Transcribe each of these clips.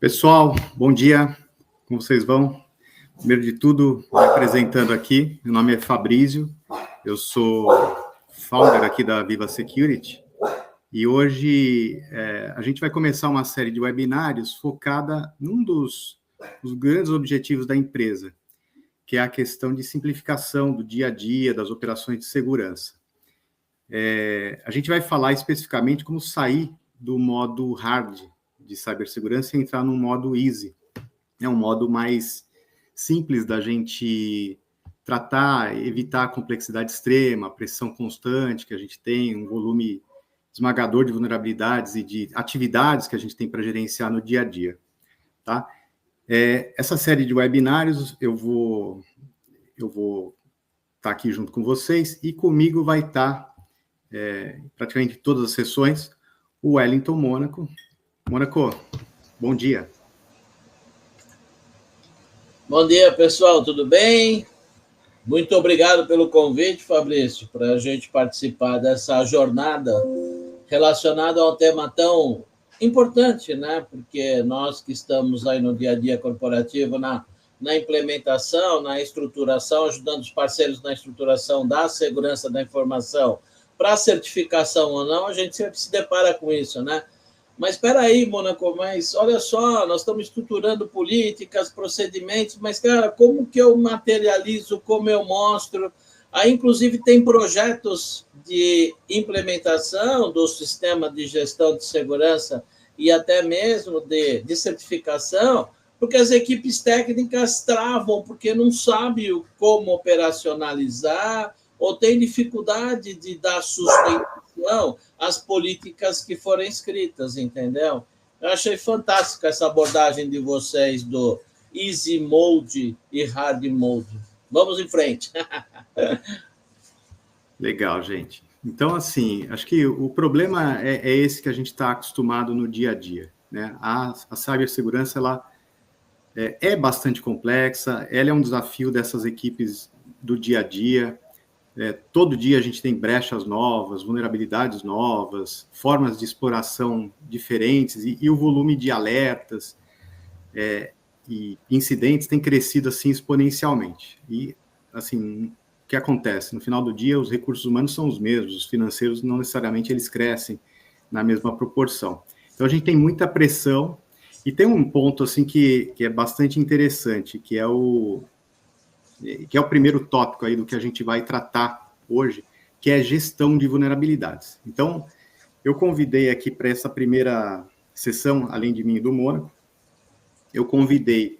Pessoal, bom dia, como vocês vão? Primeiro de tudo, me apresentando aqui, meu nome é Fabrício, eu sou founder aqui da Viva Security e hoje a gente vai começar uma série de webinários focada num dos grandes objetivos da empresa, que é a questão de simplificação do dia a dia, das operações de segurança. A gente vai falar especificamente como sair do modo hard de cibersegurança e entrar no modo easy, um modo mais simples da gente tratar, evitar a complexidade extrema, a pressão constante que a gente tem, um volume esmagador de vulnerabilidades e de atividades que a gente tem para gerenciar no dia a dia, tá? Essa série de webinários eu vou estar aqui junto com vocês e comigo vai estar praticamente todas as sessões o Wellington Mônaco. Mônaco, bom dia. Bom dia, pessoal, tudo bem? Muito obrigado pelo convite, Fabrício, para a gente participar dessa jornada relacionada a um tema tão importante, né? Porque nós que estamos aí no dia a dia corporativo, na implementação, na estruturação, ajudando os parceiros na estruturação da segurança da informação, para certificação ou não, a gente sempre se depara com isso, né? Mas espera aí, Mônaco, mas olha só, nós estamos estruturando políticas, procedimentos, mas, cara, como que eu materializo, como eu mostro? Aí, inclusive, tem projetos de implementação do sistema de gestão de segurança e até mesmo de certificação, porque as equipes técnicas travam, porque não sabem como operacionalizar ou tem dificuldade de dar sustentação às políticas que foram escritas, entendeu? Eu achei fantástica essa abordagem de vocês do Easy Mode e Hard Mode. Vamos em frente. Legal, gente. Então, assim, acho que o problema é esse que a gente está acostumado no dia a dia, né? A cibersegurança, ela é bastante complexa, ela é um desafio dessas equipes do dia a dia. Todo dia a gente tem brechas novas, vulnerabilidades novas, formas de exploração diferentes e o volume de alertas e incidentes tem crescido assim exponencialmente. E, assim, o que acontece? No final do dia, os recursos humanos são os mesmos, os financeiros não necessariamente eles crescem na mesma proporção. Então, a gente tem muita pressão e tem um ponto assim que é bastante interessante, que é o primeiro tópico aí do que a gente vai tratar hoje, que é gestão de vulnerabilidades. Então, eu convidei aqui para essa primeira sessão, além de mim e do Mônaco, eu convidei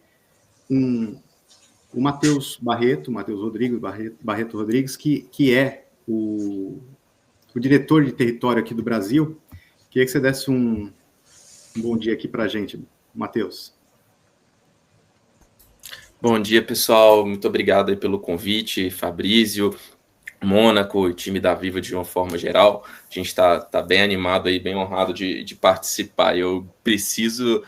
o Matheus Rodrigues, que é o diretor de território aqui do Brasil. Queria que você desse um bom dia aqui para a gente, Matheus. Bom dia, pessoal. Muito obrigado aí pelo convite, Fabrício, Mônaco e time da Viva de uma forma geral. A gente está bem animado aí, bem honrado de participar. Eu preciso,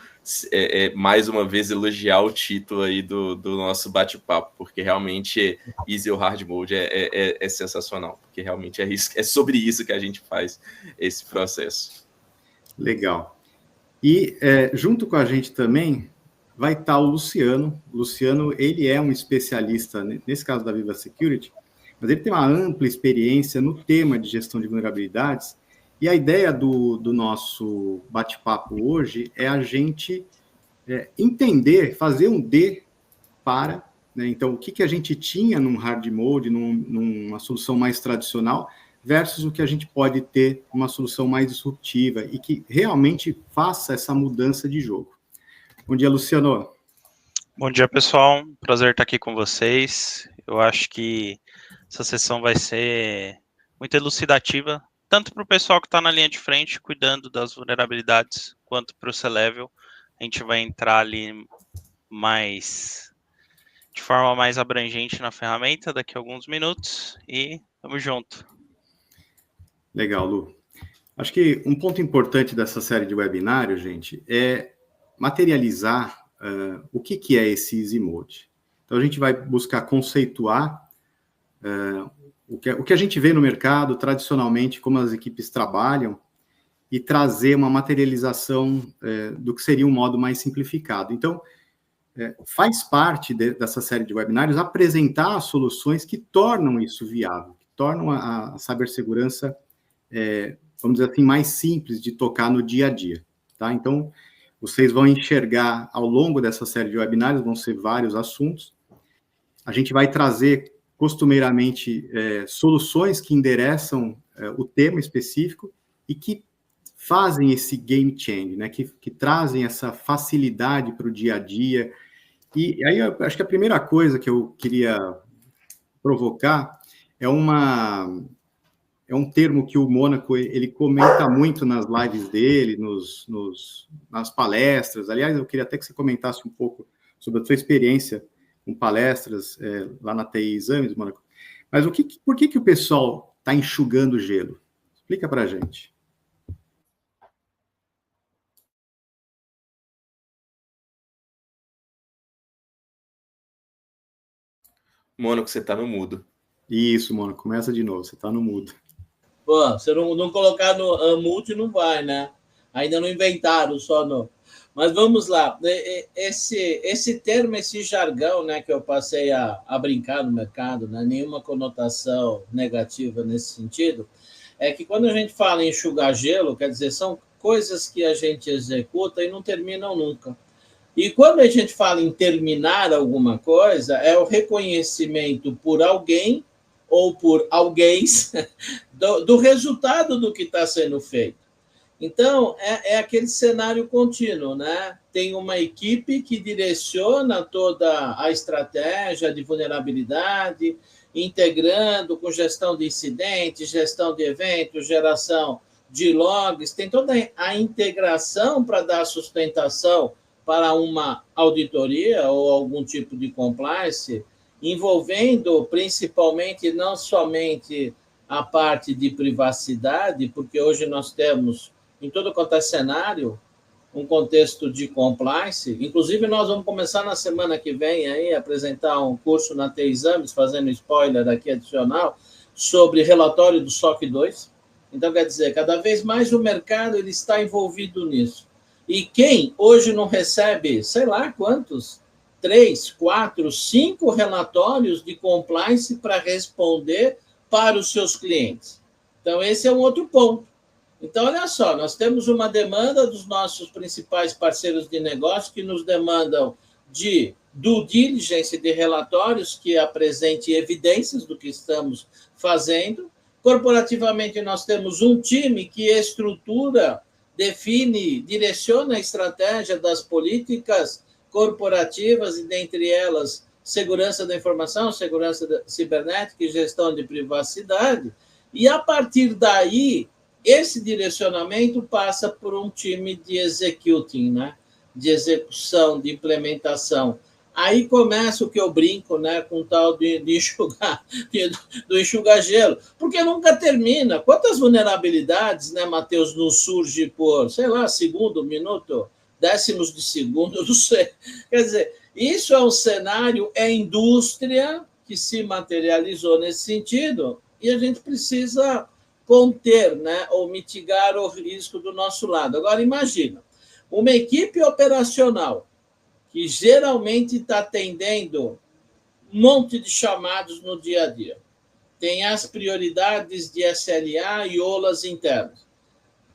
mais uma vez, elogiar o título aí do nosso bate-papo, porque realmente Easy ou Hard Mode é sensacional, porque realmente é sobre isso que a gente faz esse processo. Legal. E junto com a gente também vai estar o Luciano. O Luciano, ele é um especialista, nesse caso da Viva Security, mas ele tem uma ampla experiência no tema de gestão de vulnerabilidades. E a ideia do nosso bate-papo hoje é a gente entender, fazer um D para, né? Então, o que a gente tinha num hard mode, numa solução mais tradicional, versus o que a gente pode ter uma solução mais disruptiva e que realmente faça essa mudança de jogo. Bom dia, Luciano. Bom dia, pessoal. Prazer estar aqui com vocês. Eu acho que essa sessão vai ser muito elucidativa, tanto para o pessoal que está na linha de frente, cuidando das vulnerabilidades, quanto para o C-Level. A gente vai entrar ali de forma mais abrangente na ferramenta daqui a alguns minutos e vamos junto. Legal, Lu. Acho que um ponto importante dessa série de webinários, gente, é materializar o que é esse Easy Mode. Então, a gente vai buscar conceituar o que a gente vê no mercado, tradicionalmente, como as equipes trabalham, e trazer uma materialização do que seria um modo mais simplificado. Então, faz parte dessa série de webinários apresentar soluções que tornam isso viável, que tornam a cibersegurança, vamos dizer assim, mais simples de tocar no dia a dia, tá? Então, vocês vão enxergar ao longo dessa série de webinários, vão ser vários assuntos. A gente vai trazer costumeiramente soluções que endereçam o tema específico e que fazem esse game change, né? Que trazem essa facilidade para o dia a dia. E aí eu acho que a primeira coisa que eu queria provocar é um termo que o Mônaco ele comenta muito nas lives dele, nas palestras. Aliás, eu queria até que você comentasse um pouco sobre a sua experiência com palestras lá na TI Exames, Mônaco. Mas por que o pessoal está enxugando gelo? Explica para a gente. Mônaco, você está no mudo. Isso, Mônaco, começa de novo, você está no mudo. Pô, se eu não colocar no mute, não vai, né? Ainda não inventaram só no... Mas vamos lá. Esse termo, esse jargão, né, que eu passei a brincar no mercado, né, nenhuma conotação negativa nesse sentido, é que quando a gente fala em enxugar gelo, quer dizer, são coisas que a gente executa e não terminam nunca. E quando a gente fala em terminar alguma coisa, é o reconhecimento por alguém ou por alguém do resultado do que está sendo feito. Então, é aquele cenário contínuo, né? Tem uma equipe que direciona toda a estratégia de vulnerabilidade, integrando com gestão de incidentes, gestão de eventos, geração de logs, tem toda a integração para dar sustentação para uma auditoria ou algum tipo de compliance, envolvendo principalmente não somente a parte de privacidade, porque hoje nós temos, em todo quanto é cenário, um contexto de compliance. Inclusive, nós vamos começar na semana que vem aí, a apresentar um curso na TI Exames, fazendo spoiler aqui adicional, sobre relatório do SOC 2. Então, quer dizer, cada vez mais o mercado ele está envolvido nisso. E quem hoje não recebe, sei lá quantos, 3, 4, 5 relatórios de compliance para responder para os seus clientes. Então, esse é um outro ponto. Então, olha só, nós temos uma demanda dos nossos principais parceiros de negócio que nos demandam de due diligence de relatórios que apresente evidências do que estamos fazendo. Corporativamente, nós temos um time que estrutura, define, direciona a estratégia das políticas corporativas e, dentre elas, segurança da informação, segurança cibernética e gestão de privacidade. E, a partir daí, esse direcionamento passa por um time de executing, né? De execução, de implementação. Aí começa o que eu brinco, né, com o tal do enxugar gelo, porque nunca termina. Quantas vulnerabilidades, né, Matheus, não surge por, sei lá, segundo, minuto, décimos de segundo, não sei. Quer dizer, isso é um cenário, é indústria que se materializou nesse sentido e a gente precisa conter, né, ou mitigar o risco do nosso lado. Agora, imagina, uma equipe operacional que geralmente está atendendo um monte de chamados no dia a dia, tem as prioridades de SLA e OLAs internas.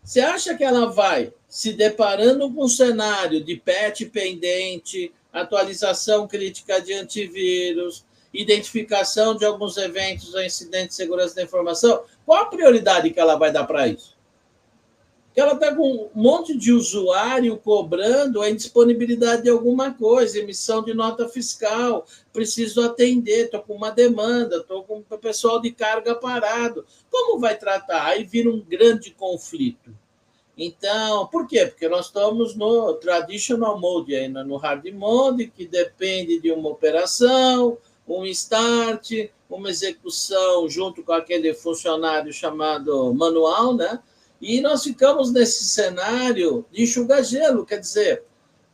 Você acha que ela vai se deparando com um cenário de patch pendente, atualização crítica de antivírus, identificação de alguns eventos ou incidentes de segurança da informação? Qual a prioridade que ela vai dar para isso? Porque ela está com um monte de usuário cobrando a indisponibilidade de alguma coisa, emissão de nota fiscal, preciso atender, estou com uma demanda, estou com o pessoal de carga parado. Como vai tratar? Aí vira um grande conflito. Então, por quê? Porque nós estamos no traditional mode, ainda no hard mode, que depende de uma operação, um start, uma execução junto com aquele funcionário chamado manual, né? E nós ficamos nesse cenário de enxugar gelo, quer dizer,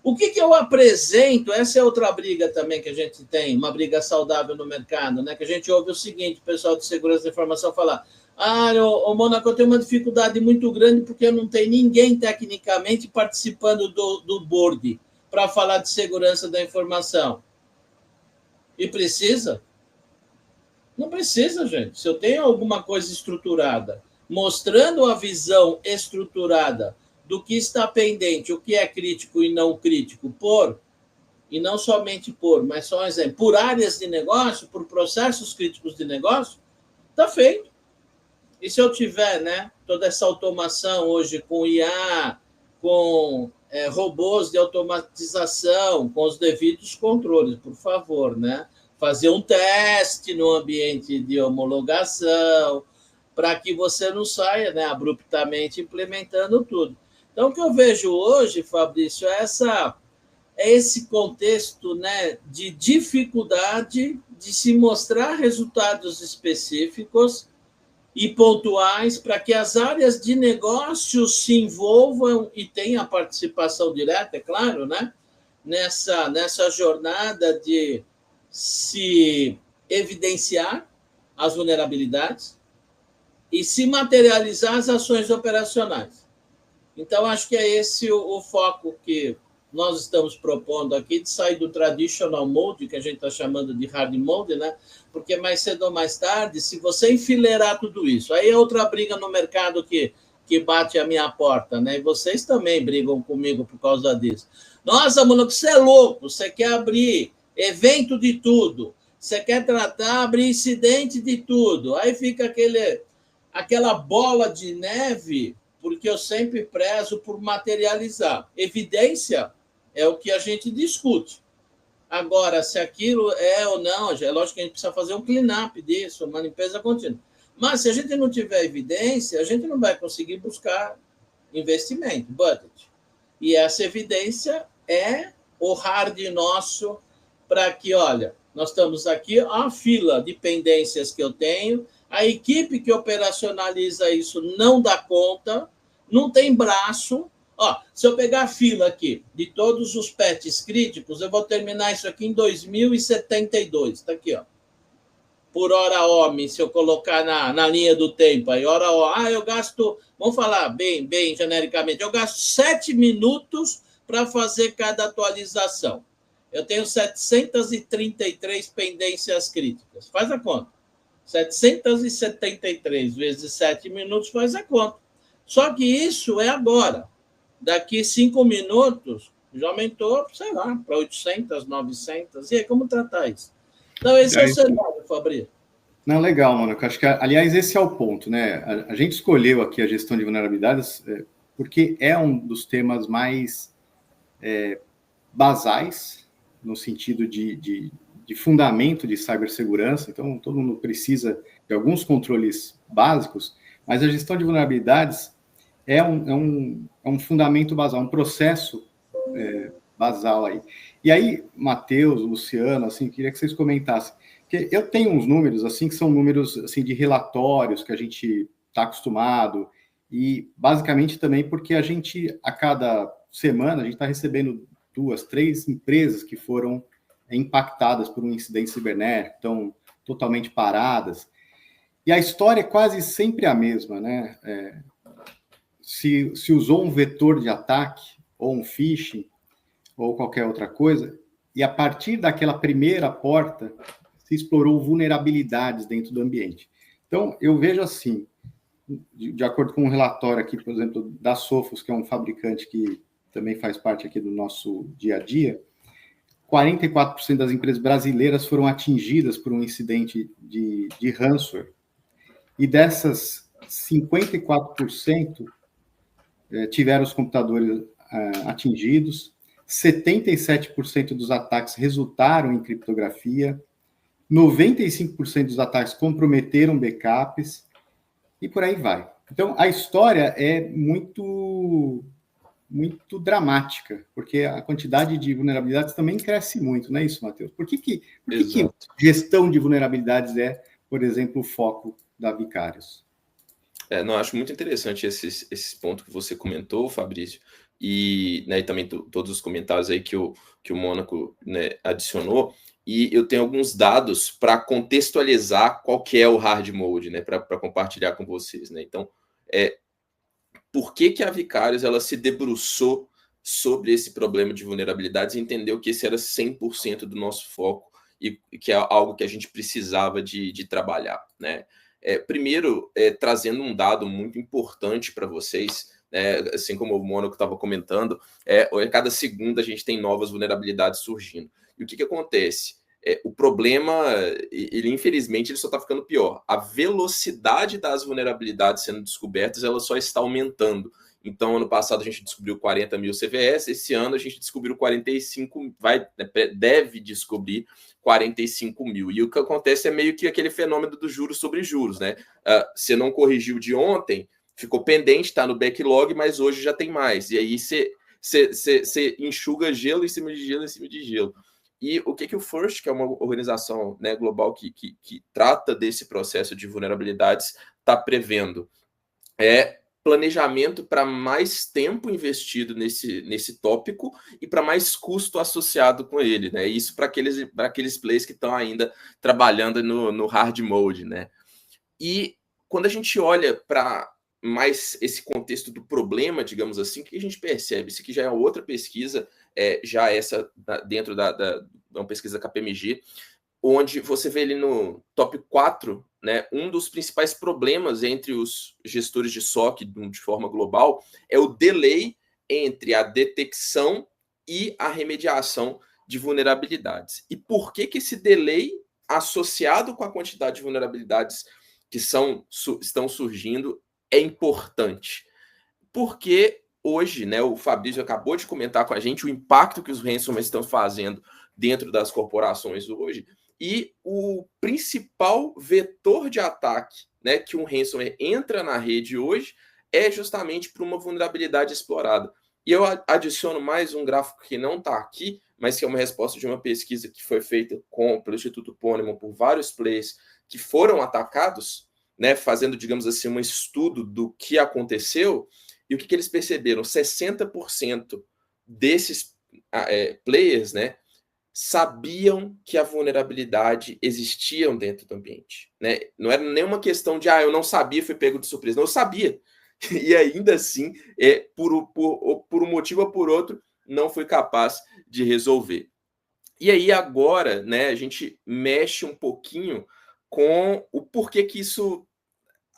o que eu apresento? Essa é outra briga também que a gente tem, uma briga saudável no mercado, né? Que a gente ouve o seguinte, o pessoal de segurança da informação falar, Mônaco, eu tenho uma dificuldade muito grande porque não tem ninguém tecnicamente participando do board para falar de segurança da informação. E precisa? Não precisa, gente. Se eu tenho alguma coisa estruturada, mostrando a visão estruturada do que está pendente, o que é crítico e não crítico, e não somente mas só um exemplo, por áreas de negócio, por processos críticos de negócio, está feito. E se eu tiver, né, toda essa automação hoje com IA, com robôs de automatização, com os devidos controles, por favor, né? Fazer um teste no ambiente de homologação, para que você não saia, né, abruptamente implementando tudo. Então, o que eu vejo hoje, Fabrício, é esse contexto, né, de dificuldade de se mostrar resultados específicos e pontuais para que as áreas de negócio se envolvam e tenham participação direta, é claro, né, nessa jornada de se evidenciar as vulnerabilidades e se materializar as ações operacionais. Então, acho que é esse o foco que nós estamos propondo aqui, de sair do traditional mode, que a gente está chamando de hard mode, né? Porque mais cedo ou mais tarde, se você enfileirar tudo isso, aí é outra briga no mercado que bate a minha porta, né? E vocês também brigam comigo por causa disso. Nossa, mano, você é louco, você quer abrir evento de tudo, você quer abrir incidente de tudo, aí fica aquela bola de neve, porque eu sempre prezo por materializar. Evidência é o que a gente discute. Agora, se aquilo é ou não, é lógico que a gente precisa fazer um clean-up disso, uma limpeza contínua. Mas se a gente não tiver evidência, a gente não vai conseguir buscar investimento, budget. E essa evidência é o hard nosso para que, olha, nós estamos aqui, a fila de pendências que eu tenho, a equipe que operacionaliza isso não dá conta, não tem braço. Se eu pegar a fila aqui de todos os patches críticos, eu vou terminar isso aqui em 2072. Está aqui, ó. Por hora homem, se eu colocar na linha do tempo aí, hora homem. Eu gasto, vamos falar bem genericamente, eu gasto 7 minutos para fazer cada atualização. Eu tenho 733 pendências críticas. Faz a conta. 773 vezes 7 minutos faz a conta. Só que isso é agora. Daqui 5 minutos, já aumentou, sei lá, para 800, 900. E aí, como tratar isso? Então, esse é o cenário, Fabrício. Não, legal, Mônaco. Acho que, aliás, esse é o ponto, né? A gente escolheu aqui a gestão de vulnerabilidades porque é um dos temas mais basais, no sentido de fundamento de cibersegurança. Então, todo mundo precisa de alguns controles básicos, mas a gestão de vulnerabilidades é um fundamento basal, um processo basal aí. E aí, Matheus, Luciano, assim, queria que vocês comentassem, porque eu tenho uns números, assim, que são números, assim, de relatórios que a gente está acostumado, e basicamente também porque a gente, a cada semana, a gente está recebendo 2, 3 empresas que foram impactadas por um incidente cibernético, estão totalmente paradas, e a história é quase sempre a mesma, né? Se usou um vetor de ataque, ou um phishing, ou qualquer outra coisa, e a partir daquela primeira porta, se explorou vulnerabilidades dentro do ambiente. Então, eu vejo assim, de acordo com um relatório aqui, por exemplo, da Sophos, que é um fabricante que também faz parte aqui do nosso dia a dia, 44% das empresas brasileiras foram atingidas por um incidente de ransomware. E dessas, 54% tiveram os computadores atingidos, 77% dos ataques resultaram em criptografia, 95% dos ataques comprometeram backups, e por aí vai. Então, a história é muito dramática, porque a quantidade de vulnerabilidades também cresce muito, não é isso, Matheus? Por que gestão de vulnerabilidades é, por exemplo, o foco da Vicarious? Não, acho muito interessante esse ponto que você comentou, Fabrício, e, né, e também todos os comentários aí que o Mônaco, né, adicionou. E eu tenho alguns dados para contextualizar qual que é o hard mode, né, para compartilhar com vocês, né? Então, por que a Vicarious ela se debruçou sobre esse problema de vulnerabilidades e entendeu que esse era 100% do nosso foco e que é algo que a gente precisava de trabalhar, né? Primeiro, trazendo um dado muito importante para vocês, né, assim como o Mônaco estava comentando, a cada segundo a gente tem novas vulnerabilidades surgindo. E o que acontece? O problema, ele infelizmente, ele só está ficando pior. A velocidade das vulnerabilidades sendo descobertas, ela só está aumentando. Então, ano passado a gente descobriu 40 mil CVS, esse ano a gente descobriu 45, deve descobrir 45 mil. E o que acontece é meio que aquele fenômeno dos juros sobre juros, né? Você não corrigiu de ontem, ficou pendente, está no backlog, mas hoje já tem mais. E aí você enxuga gelo em cima de gelo em cima de gelo. E o que o FIRST, que é uma organização, né, global que trata desse processo de vulnerabilidades, está prevendo? Planejamento para mais tempo investido nesse tópico e para mais custo associado com ele, né? Isso para aqueles players que estão ainda trabalhando no hard mode, né? E quando a gente olha para mais esse contexto do problema, digamos assim, o que a gente percebe? Isso aqui já é outra pesquisa, já essa dentro da uma pesquisa KPMG, onde você vê ali no top 4, né, um dos principais problemas entre os gestores de SOC de forma global é o delay entre a detecção e a remediação de vulnerabilidades. E por que esse delay, associado com a quantidade de vulnerabilidades que estão surgindo, é importante? Porque hoje, né, o Fabrício acabou de comentar com a gente o impacto que os ransomware estão fazendo dentro das corporações hoje, e o principal vetor de ataque, né, que um ransomware entra na rede hoje é justamente por uma vulnerabilidade explorada. E eu adiciono mais um gráfico que não está aqui, mas que é uma resposta de uma pesquisa que foi feita pelo Instituto Ponemon por vários players que foram atacados, né, fazendo, digamos assim, um estudo do que aconteceu. E o que eles perceberam? 60% desses players, né, sabiam que a vulnerabilidade existia dentro do ambiente, né? Não era nenhuma questão de eu não sabia, fui pego de surpresa. Não, eu sabia. E ainda assim, por um motivo ou por outro, não fui capaz de resolver. E aí agora, né, a gente mexe um pouquinho com o porquê que isso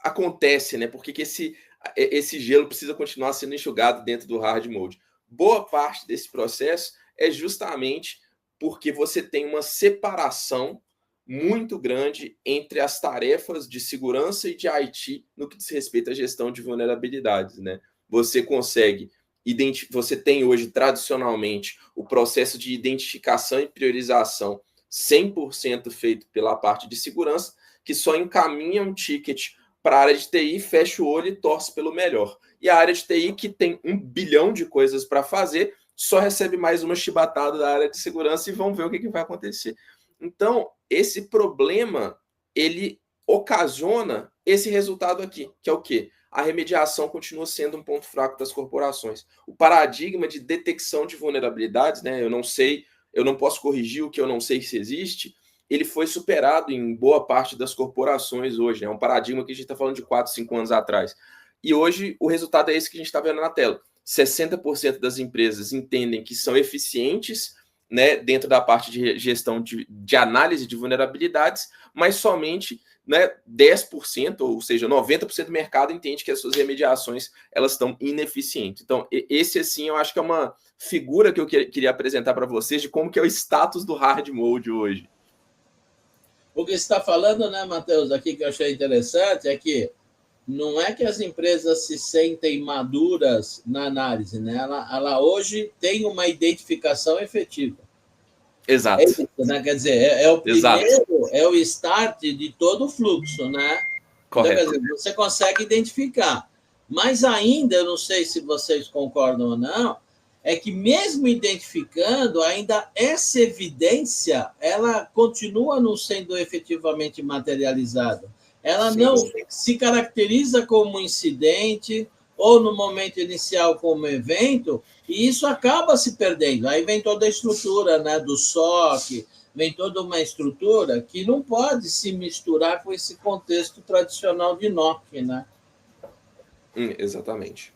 acontece, né? Por que esse gelo precisa continuar sendo enxugado dentro do hard mode? Boa parte desse processo é justamente porque você tem uma separação muito grande entre as tarefas de segurança e de IT no que diz respeito à gestão de vulnerabilidades, né? Você consegue você tem hoje, tradicionalmente, o processo de identificação e priorização 100% feito pela parte de segurança, que só encaminha um ticket para a área de TI, fecha o olho e torce pelo melhor. E a área de TI, que tem 1 bilhão de coisas para fazer, só recebe mais uma chibatada da área de segurança e vamos ver o que vai acontecer. Então, esse problema, ele ocasiona esse resultado aqui, que é o quê? A remediação continua sendo um ponto fraco das corporações. O paradigma de detecção de vulnerabilidades, né, eu não sei, eu não posso corrigir o que eu não sei se existe, ele foi superado em boa parte das corporações hoje. É um paradigma que a gente está falando de 4, 5 anos atrás. E hoje o resultado é esse que a gente está vendo na tela. 60% das empresas entendem que são eficientes, né, dentro da parte de gestão de análise de vulnerabilidades, mas somente, né, 10%, ou seja, 90% do mercado entende que as suas remediações elas estão ineficientes. Então, esse, assim, eu acho que é uma figura que eu queria apresentar para vocês de como que é o status do hard mode hoje. O que você está falando, né, Matheus, aqui que eu achei interessante é que não é que as empresas se sentem maduras na análise, né? Ela hoje tem uma identificação efetiva. Exato. É isso, né? Quer dizer, o primeiro, é o start de todo o fluxo, né? Correto. Então, quer dizer, você consegue identificar. Mas ainda, eu não sei se vocês concordam ou não, é que mesmo identificando, ainda essa evidência, ela continua não sendo efetivamente materializada. ela não se caracteriza como incidente ou no momento inicial como evento, e isso acaba se perdendo. Aí vem toda a estrutura, né, do SOC, vem toda uma estrutura que não pode se misturar com esse contexto tradicional de NOC, né? Exatamente.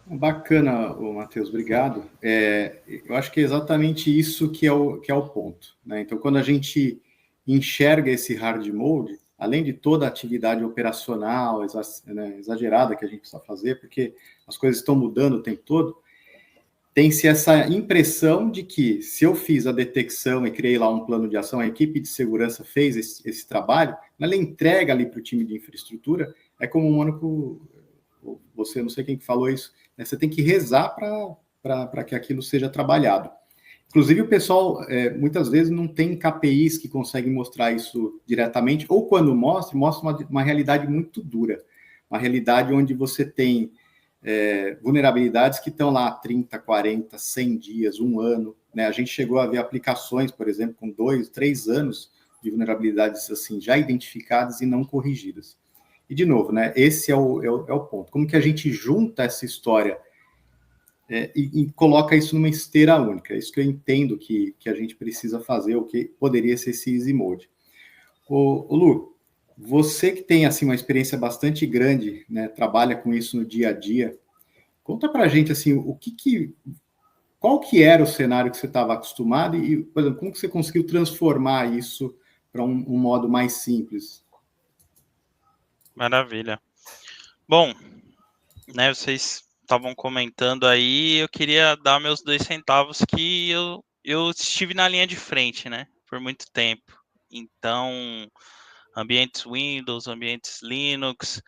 Bacana, Matheus, obrigado. Eu acho que é exatamente isso que é o ponto, né? Então, quando a gente enxerga esse hard mode, além de toda a atividade operacional exagerada que a gente precisa fazer, porque as coisas estão mudando o tempo todo, tem-se essa impressão de que, se eu fiz a detecção e criei lá um plano de ação, a equipe de segurança fez esse trabalho, ela entrega ali para o time de infraestrutura, é como o Mônaco, você, não sei quem que falou isso, né? Você tem que rezar para que aquilo seja trabalhado. Inclusive, o pessoal, muitas vezes, não tem KPIs que conseguem mostrar isso diretamente, ou quando mostra uma realidade muito dura, uma realidade onde você tem vulnerabilidades que estão lá há 30, 40, 100 dias, um ano, né? A gente chegou a ver aplicações, por exemplo, com 2, 3 anos de vulnerabilidades assim, já identificadas e não corrigidas. E, de novo, né, esse é o ponto. Como que a gente junta essa história e coloca isso numa esteira única? É isso que eu entendo que a gente precisa fazer, o que poderia ser esse easy mode. Ô Lu, você que tem assim, uma experiência bastante grande, né, trabalha com isso no dia a dia, conta pra gente assim, qual que era o cenário que você estava acostumado e, por exemplo, como que você conseguiu transformar isso para um modo mais simples? Maravilha. Bom, né, vocês estavam comentando aí, eu queria dar meus 2 centavos que eu estive na linha de frente, né, por muito tempo. Então, ambientes Windows, ambientes Linux,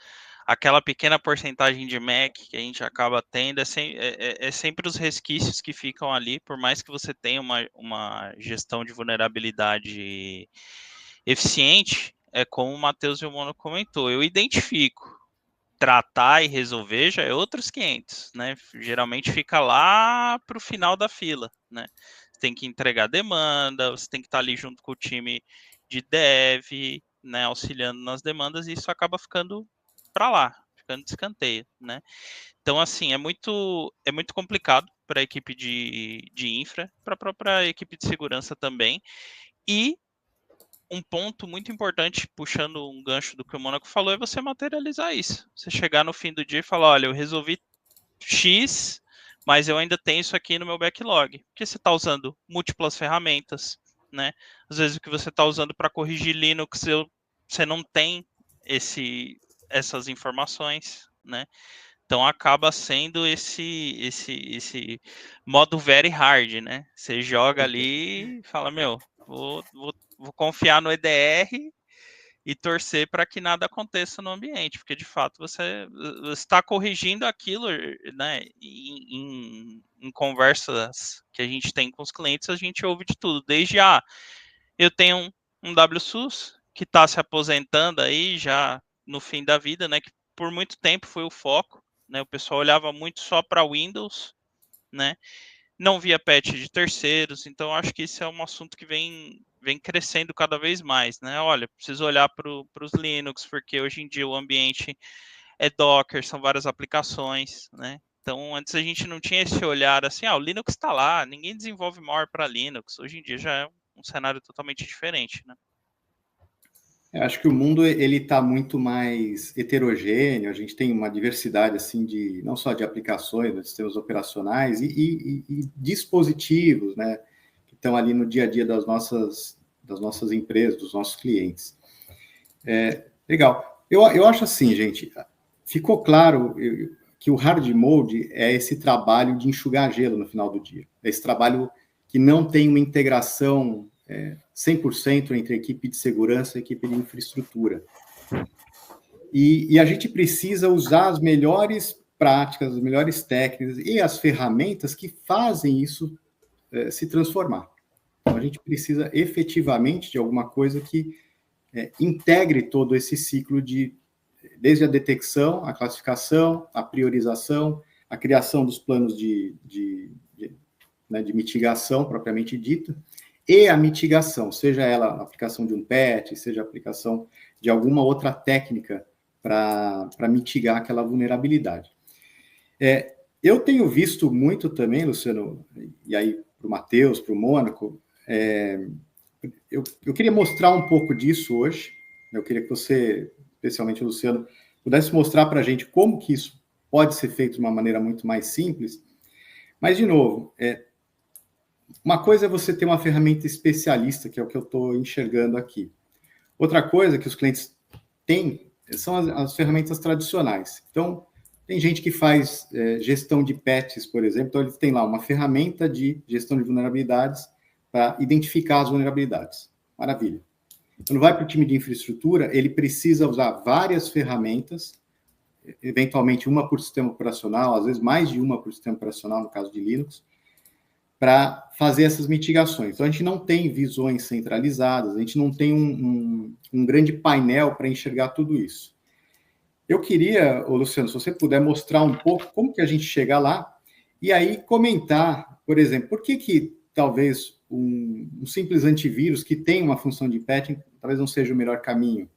aquela pequena porcentagem de Mac que a gente acaba tendo, é sempre os resquícios que ficam ali, por mais que você tenha uma gestão de vulnerabilidade eficiente, é como o Matheus e o Mono comentou, eu identifico. Tratar e resolver já é outros 500, né? Geralmente fica lá para o final da fila, né? Você tem que entregar demanda, você tem que estar ali junto com o time de dev, né? Auxiliando nas demandas, e isso acaba ficando para lá, ficando de escanteio, né? Então, assim, é muito complicado para a equipe de infra, para a própria equipe de segurança também. E um ponto muito importante, puxando um gancho do que o Mônaco falou, é você materializar isso. Você chegar no fim do dia e falar, olha, eu resolvi X, mas eu ainda tenho isso aqui no meu backlog. Porque você está usando múltiplas ferramentas, né? Às vezes o que você está usando para corrigir Linux, você não tem essas informações, né? Então acaba sendo esse modo very hard, né? Você joga ali e fala, meu, vou confiar no EDR e torcer para que nada aconteça no ambiente, porque de fato você está corrigindo aquilo, né? Em conversas que a gente tem com os clientes, a gente ouve de tudo, desde eu tenho um WSUS que está se aposentando aí já no fim da vida, né? Que por muito tempo foi o foco, né? O pessoal olhava muito só para Windows, né? Não via patch de terceiros, então acho que isso é um assunto que vem crescendo cada vez mais, né? Olha, preciso olhar para os Linux, porque hoje em dia o ambiente é Docker, são várias aplicações, né? Então, antes a gente não tinha esse olhar assim, o Linux está lá, ninguém desenvolve malware para Linux. Hoje em dia já é um cenário totalmente diferente, né? Eu acho que o mundo ele está muito mais heterogêneo. A gente tem uma diversidade assim de não só de aplicações, de sistemas operacionais e dispositivos, né, que estão ali no dia a dia das nossas empresas, dos nossos clientes. Legal. Eu acho assim, gente. Ficou claro que o hard mode é esse trabalho de enxugar gelo no final do dia. É esse trabalho que não tem uma integração 100% entre a equipe de segurança e a equipe de infraestrutura. E a gente precisa usar as melhores práticas, as melhores técnicas e as ferramentas que fazem isso se transformar. Então, a gente precisa efetivamente de alguma coisa que integre todo esse ciclo desde a detecção, a classificação, a priorização, a criação dos planos de mitigação propriamente dita, e a mitigação, seja ela a aplicação de um patch, seja a aplicação de alguma outra técnica para mitigar aquela vulnerabilidade. Eu tenho visto muito também, Luciano, e aí para o Matheus, para o Mônaco, eu queria mostrar um pouco disso hoje. Eu queria que você, especialmente o Luciano, pudesse mostrar para a gente como que isso pode ser feito de uma maneira muito mais simples. Mas, de novo, uma coisa é você ter uma ferramenta especialista, que é o que eu estou enxergando aqui. Outra coisa que os clientes têm são as ferramentas tradicionais. Então, tem gente que faz gestão de patches, por exemplo. Então, ele tem lá uma ferramenta de gestão de vulnerabilidades para identificar as vulnerabilidades. Maravilha. Quando vai para o time de infraestrutura, ele precisa usar várias ferramentas, eventualmente uma por sistema operacional, às vezes mais de uma por sistema operacional, no caso de Linux, para fazer essas mitigações. Então, a gente não tem visões centralizadas, a gente não tem um grande painel para enxergar tudo isso. Eu queria, Luciano, se você puder mostrar um pouco como que a gente chega lá, e aí comentar, por exemplo, por que talvez um simples antivírus que tem uma função de patching talvez não seja o melhor caminho,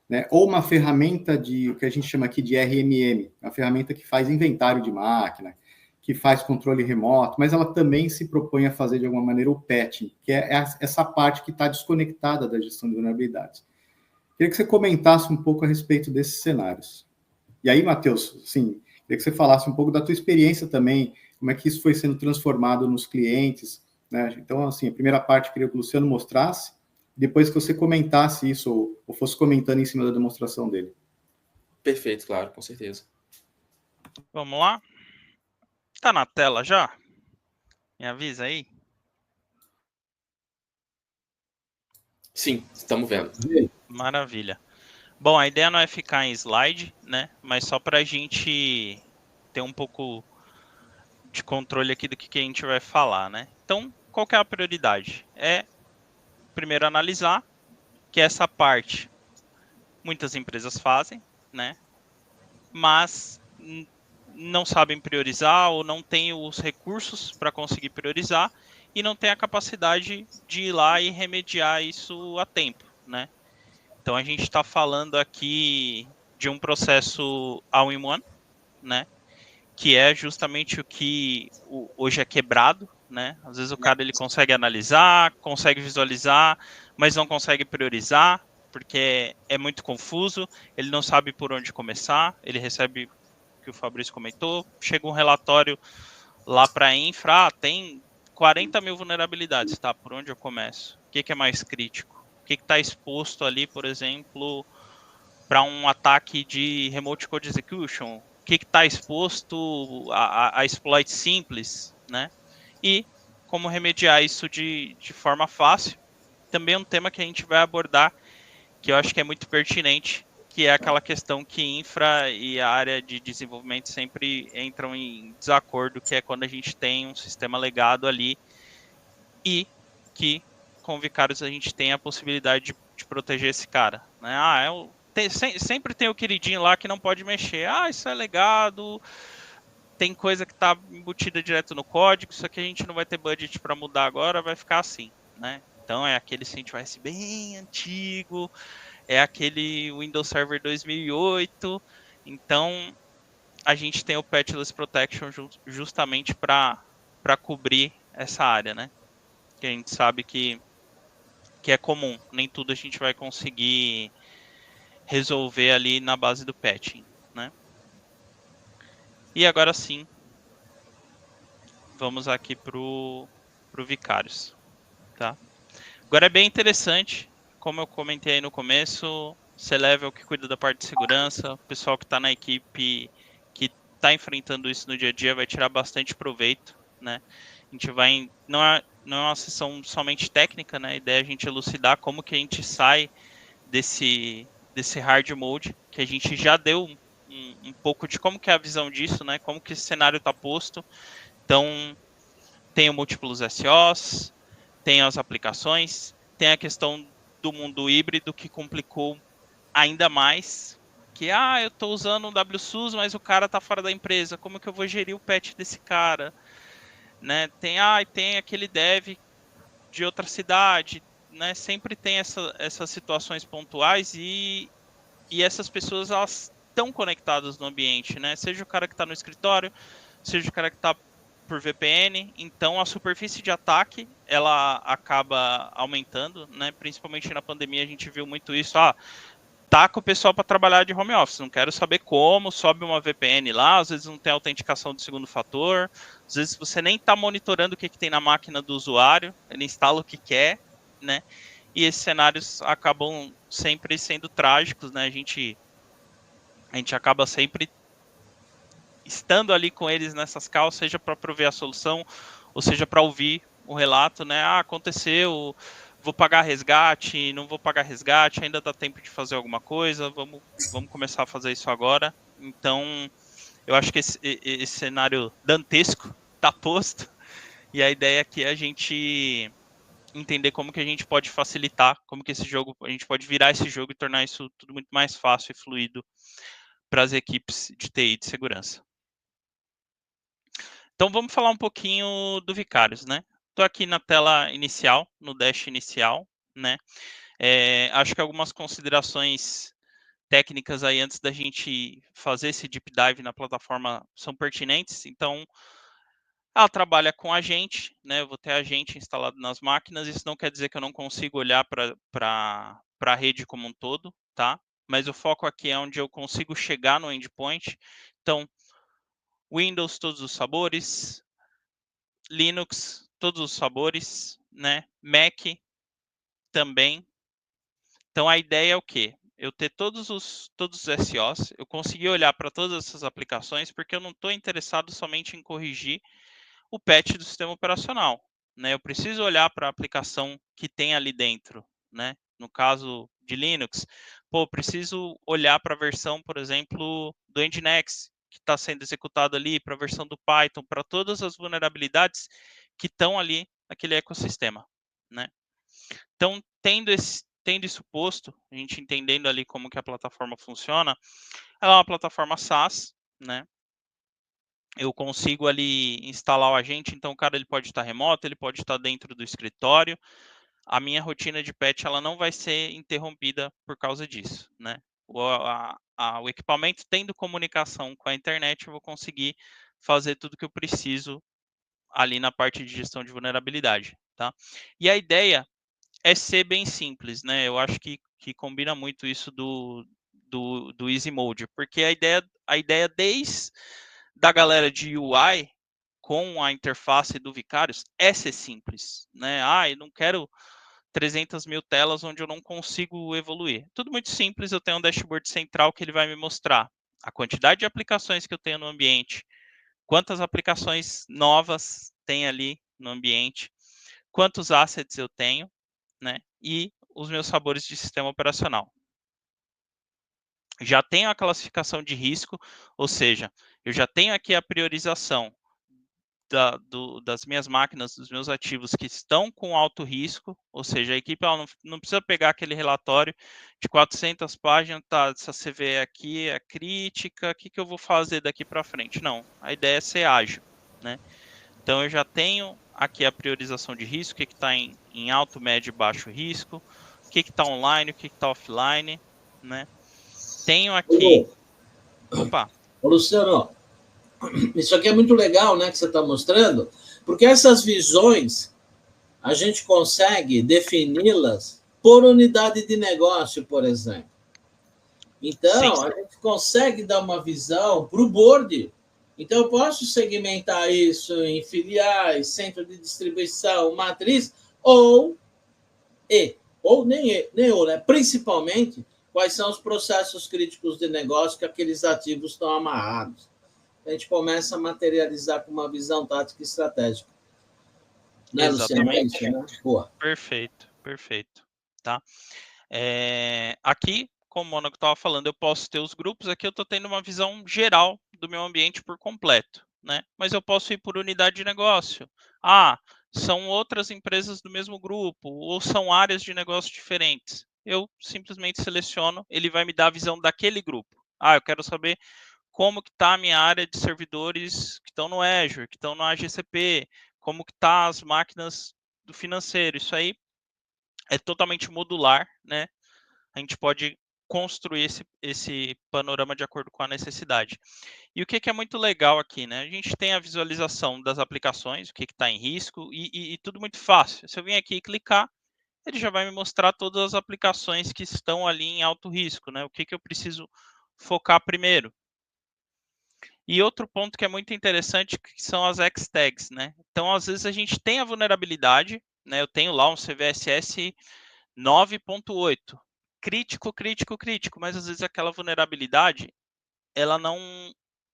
né? Ou uma ferramenta o que a gente chama aqui de RMM, uma ferramenta que faz inventário de máquina, que faz controle remoto, mas ela também se propõe a fazer de alguma maneira o patching, que é essa parte que está desconectada da gestão de vulnerabilidades. Queria que você comentasse um pouco a respeito desses cenários. E aí, Matheus, sim, queria que você falasse um pouco da tua experiência também, como é que isso foi sendo transformado nos clientes, né? Então, assim, a primeira parte eu queria que o Luciano mostrasse, depois que você comentasse isso, ou fosse comentando em cima da demonstração dele. Perfeito, claro, com certeza. Vamos lá? Tá na tela já? Me avisa aí. Sim, estamos vendo. Maravilha. Bom, a ideia não é ficar em slide, né? Mas só para a gente ter um pouco de controle aqui do que a gente vai falar, né? Então, qual que é a prioridade? Primeiro analisar que essa parte muitas empresas fazem, né? Mas não sabem priorizar ou não têm os recursos para conseguir priorizar e não tem a capacidade de ir lá e remediar isso a tempo, né? Então a gente está falando aqui de um processo all-in-one, né? Que é justamente o que hoje é quebrado, né? Às vezes o cara ele consegue analisar, consegue visualizar, mas não consegue priorizar, porque é muito confuso, ele não sabe por onde começar, ele recebe o que o Fabrício comentou, chega um relatório lá para a infra, tem 40 mil vulnerabilidades, tá? Por onde eu começo? O que é mais crítico? O que está exposto ali, por exemplo, para um ataque de remote code execution? O que está exposto a exploit simples, né? E como remediar isso de forma fácil. Também é um tema que a gente vai abordar, que eu acho que é muito pertinente, que é aquela questão que infra e a área de desenvolvimento sempre entram em desacordo, que é quando a gente tem um sistema legado ali e que com vicários a gente tem a possibilidade de proteger esse cara, né? Sempre tem o queridinho lá que não pode mexer. Isso é legado, tem coisa que está embutida direto no código, isso aqui a gente não vai ter budget para mudar agora, vai ficar assim, né? Então é aquele CentOS bem antigo, é aquele Windows Server 2008. Então a gente tem o Patchless Protection justamente para cobrir essa área, né? Que a gente sabe que é comum, nem tudo a gente vai conseguir resolver ali na base do patching, né? E agora sim, vamos aqui pro Vicários, tá? Agora é bem interessante, como eu comentei aí no começo, C-Level que cuida da parte de segurança, o pessoal que está na equipe que está enfrentando isso no dia a dia vai tirar bastante proveito, né? A gente vai, não é uma sessão somente técnica, né? A ideia é a gente elucidar como que a gente sai desse hard mode, que a gente já deu um pouco de como que é a visão disso, né? Como que esse cenário está posto. Então, tem o múltiplos SOs, tem as aplicações, tem a questão do mundo híbrido que complicou ainda mais, que eu estou usando um WSUS, mas o cara está fora da empresa, como que eu vou gerir o patch desse cara? Né? Tem aquele dev de outra cidade, né, sempre tem essas situações pontuais e essas pessoas, elas estão conectadas no ambiente, né? Seja o cara que está no escritório, seja o cara que está por VPN, então a superfície de ataque, ela acaba aumentando, né? Principalmente na pandemia a gente viu muito isso, taca o pessoal para trabalhar de home office, não quero saber como, sobe uma VPN lá, às vezes não tem autenticação de segundo fator, às vezes você nem está monitorando o que tem na máquina do usuário, ele instala o que quer, né? E esses cenários acabam sempre sendo trágicos, né? A gente acaba sempre estando ali com eles nessas calls, seja para prover a solução, ou seja para ouvir o relato, né? Aconteceu, vou pagar resgate, não vou pagar resgate, ainda dá tempo de fazer alguma coisa, vamos começar a fazer isso agora. Então, eu acho que esse cenário dantesco está posto, e a ideia aqui é a gente entender como que a gente pode facilitar, como que a gente pode virar esse jogo e tornar isso tudo muito mais fácil e fluido para as equipes de TI de segurança. Então vamos falar um pouquinho do Vicários, né? Estou aqui na tela inicial, no dash inicial, né? Acho que algumas considerações técnicas aí antes da gente fazer esse deep dive na plataforma são pertinentes. Então, ela trabalha com agente, né? Eu vou ter agente instalado nas máquinas. Isso não quer dizer que eu não consigo olhar para a rede como um todo, tá? Mas o foco aqui é onde eu consigo chegar no endpoint. Então, Windows, todos os sabores, Linux, todos os sabores, né? Mac também. Então a ideia é o quê? Eu ter todos os SOs, eu conseguir olhar para todas essas aplicações, porque eu não estou interessado somente em corrigir o patch do sistema operacional, né? Eu preciso olhar para a aplicação que tem ali dentro, né? No caso de Linux, preciso olhar para a versão, por exemplo, do Nginx, que está sendo executado ali, para a versão do Python, para todas as vulnerabilidades que estão ali naquele ecossistema, né? Então, tendo isso posto, a gente entendendo ali como que a plataforma funciona, ela é uma plataforma SaaS, né? Eu consigo ali instalar o agente, então o cara ele pode estar remoto, ele pode estar dentro do escritório. A minha rotina de patch ela não vai ser interrompida por causa disso, né? O equipamento tendo comunicação com a internet, eu vou conseguir fazer tudo que eu preciso ali na parte de gestão de vulnerabilidade, tá? E a ideia é ser bem simples, né? Eu acho que combina muito isso do Easy Mode, porque a ideia desde da galera de UI com a interface do Vicários é ser simples, né? Eu não quero 300 mil telas onde eu não consigo evoluir. Tudo muito simples, eu tenho um dashboard central que ele vai me mostrar a quantidade de aplicações que eu tenho no ambiente, quantas aplicações novas tem ali no ambiente, quantos assets eu tenho, né? E os meus sabores de sistema operacional. Já tenho a classificação de risco, ou seja, eu já tenho aqui a priorização das minhas máquinas, dos meus ativos que estão com alto risco, ou seja, a equipe não precisa pegar aquele relatório de 400 páginas, tá, essa CVE aqui é crítica, o que eu vou fazer daqui para frente? Não, a ideia é ser ágil, né? Então, eu já tenho aqui a priorização de risco, o que está em alto, médio e baixo risco, o que está online, o que está offline, né? Tenho aqui... Opa! Ô, Luciano, isso aqui é muito legal, né, que você está mostrando, porque essas visões a gente consegue defini-las por unidade de negócio, por exemplo. Então, sim, a gente consegue dar uma visão para o board. Então, eu posso segmentar isso em filiais, centro de distribuição, matriz, ou nem ou, né? Principalmente, quais são os processos críticos de negócio que aqueles ativos estão amarrados. A gente começa a materializar com uma visão tática e estratégica. Né, exatamente. Luciano? É isso, né? Boa. Perfeito. Tá? Aqui, como o Mônaco estava falando, eu posso ter os grupos. Aqui eu estou tendo uma visão geral do meu ambiente por completo, né? Mas eu posso ir por unidade de negócio. São outras empresas do mesmo grupo, ou são áreas de negócio diferentes. Eu simplesmente seleciono, ele vai me dar a visão daquele grupo. Eu quero saber como que está a minha área de servidores que estão no Azure, que estão no AGCP, como que está as máquinas do financeiro. Isso aí é totalmente modular, né? A gente pode construir esse panorama de acordo com a necessidade. E o que é muito legal aqui, né? A gente tem a visualização das aplicações, o que está em risco, e tudo muito fácil. Se eu vim aqui e clicar, ele já vai me mostrar todas as aplicações que estão ali em alto risco, né? O que eu preciso focar primeiro. E outro ponto que é muito interessante que são as X-Tags, né? Então, às vezes, a gente tem a vulnerabilidade, né? Eu tenho lá um CVSS 9.8. Crítico, crítico, crítico, mas às vezes aquela vulnerabilidade, ela não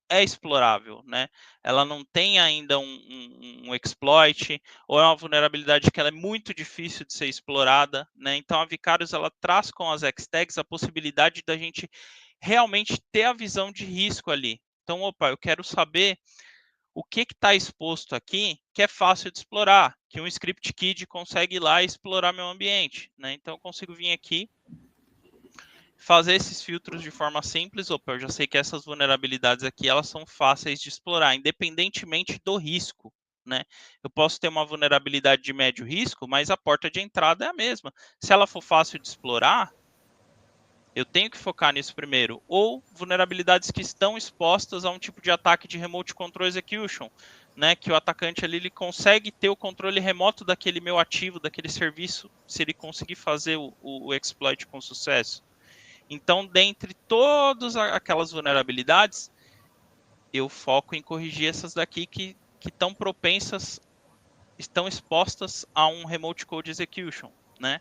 é explorável, né? Ela não tem ainda um exploit, ou é uma vulnerabilidade que ela é muito difícil de ser explorada, né? Então a Vicarious, ela traz com as X-Tags a possibilidade da gente realmente ter a visão de risco ali. Então, opa, eu quero saber o que está exposto aqui que é fácil de explorar, que um script kid consegue ir lá e explorar meu ambiente, né? Então eu consigo vir aqui, fazer esses filtros de forma simples. Opa, eu já sei que essas vulnerabilidades aqui, elas são fáceis de explorar, independentemente do risco, né? Eu posso ter uma vulnerabilidade de médio risco, mas a porta de entrada é a mesma. Se ela for fácil de explorar, eu tenho que focar nisso primeiro. Ou vulnerabilidades que estão expostas a um tipo de ataque de remote control execution, né? Que o atacante ali, ele consegue ter o controle remoto daquele meu ativo, daquele serviço, se ele conseguir fazer o exploit com sucesso. Então, dentre todas aquelas vulnerabilidades, eu foco em corrigir essas daqui que estão propensas, estão expostas a um remote code execution, né?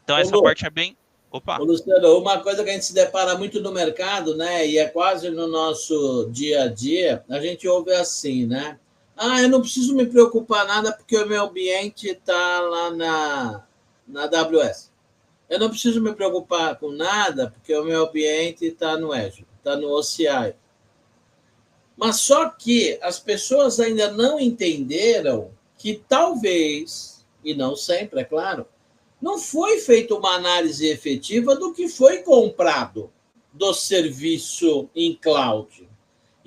Então, essa parte é bem... Opa! Luciano, uma coisa que a gente se depara muito no mercado, né, e é quase no nosso dia a dia, a gente ouve assim, né? Eu não preciso me preocupar nada porque o meu ambiente está lá na AWS. Eu não preciso me preocupar com nada porque o meu ambiente está no Azure, está no OCI. Mas só que as pessoas ainda não entenderam que talvez, e não sempre, é claro, não foi feita uma análise efetiva do que foi comprado do serviço em cloud.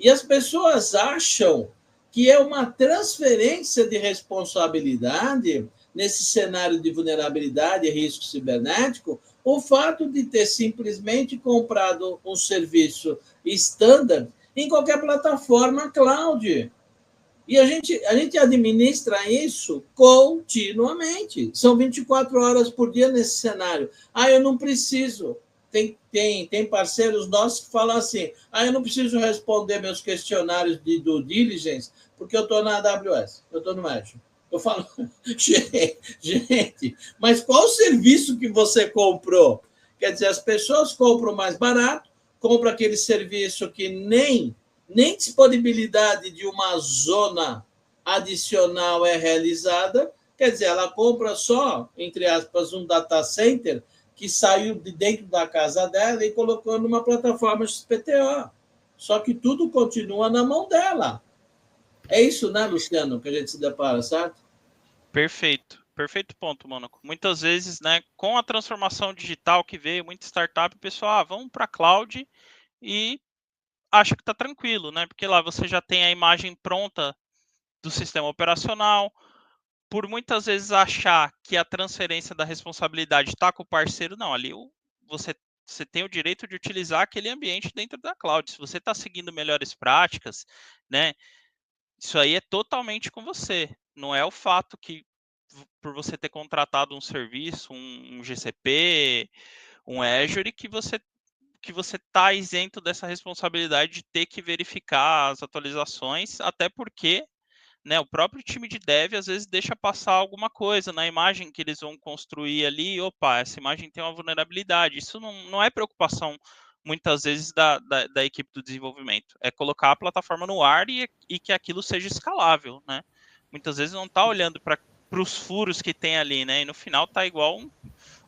E as pessoas acham que é uma transferência de responsabilidade nesse cenário de vulnerabilidade e risco cibernético, o fato de ter simplesmente comprado um serviço standard em qualquer plataforma cloud. E a gente administra isso continuamente. São 24 horas por dia nesse cenário. Eu não preciso. Tem parceiros nossos que falam assim, eu não preciso responder meus questionários de due diligence porque eu estou na AWS, eu estou no Azure. Eu falo, gente, mas qual o serviço que você comprou? Quer dizer, as pessoas compram mais barato, compram aquele serviço que nem disponibilidade de uma zona adicional é realizada, quer dizer, ela compra só, entre aspas, um data center que saiu de dentro da casa dela e colocou numa plataforma XPTO. Só que tudo continua na mão dela. É isso, né, Luciano, que a gente se depara, certo? Perfeito. Perfeito ponto, Mônaco. Muitas vezes, né, com a transformação digital que veio, muita startup, o pessoal, vamos para a cloud e acha que está tranquilo, né? Porque lá você já tem a imagem pronta do sistema operacional. Por muitas vezes achar que a transferência da responsabilidade está com o parceiro, não. Ali você tem o direito de utilizar aquele ambiente dentro da cloud. Se você está seguindo melhores práticas, né? Isso aí é totalmente com você. Não é o fato que por você ter contratado um serviço, um GCP, um Azure, que você está isento dessa responsabilidade de ter que verificar as atualizações, até porque, né, o próprio time de dev às vezes deixa passar alguma coisa na imagem que eles vão construir ali. Opa, essa imagem tem uma vulnerabilidade. Isso não é preocupação muitas vezes da equipe do desenvolvimento. É colocar a plataforma no ar e que aquilo seja escalável, né? Muitas vezes não está olhando para os furos que tem ali, né? E no final está igual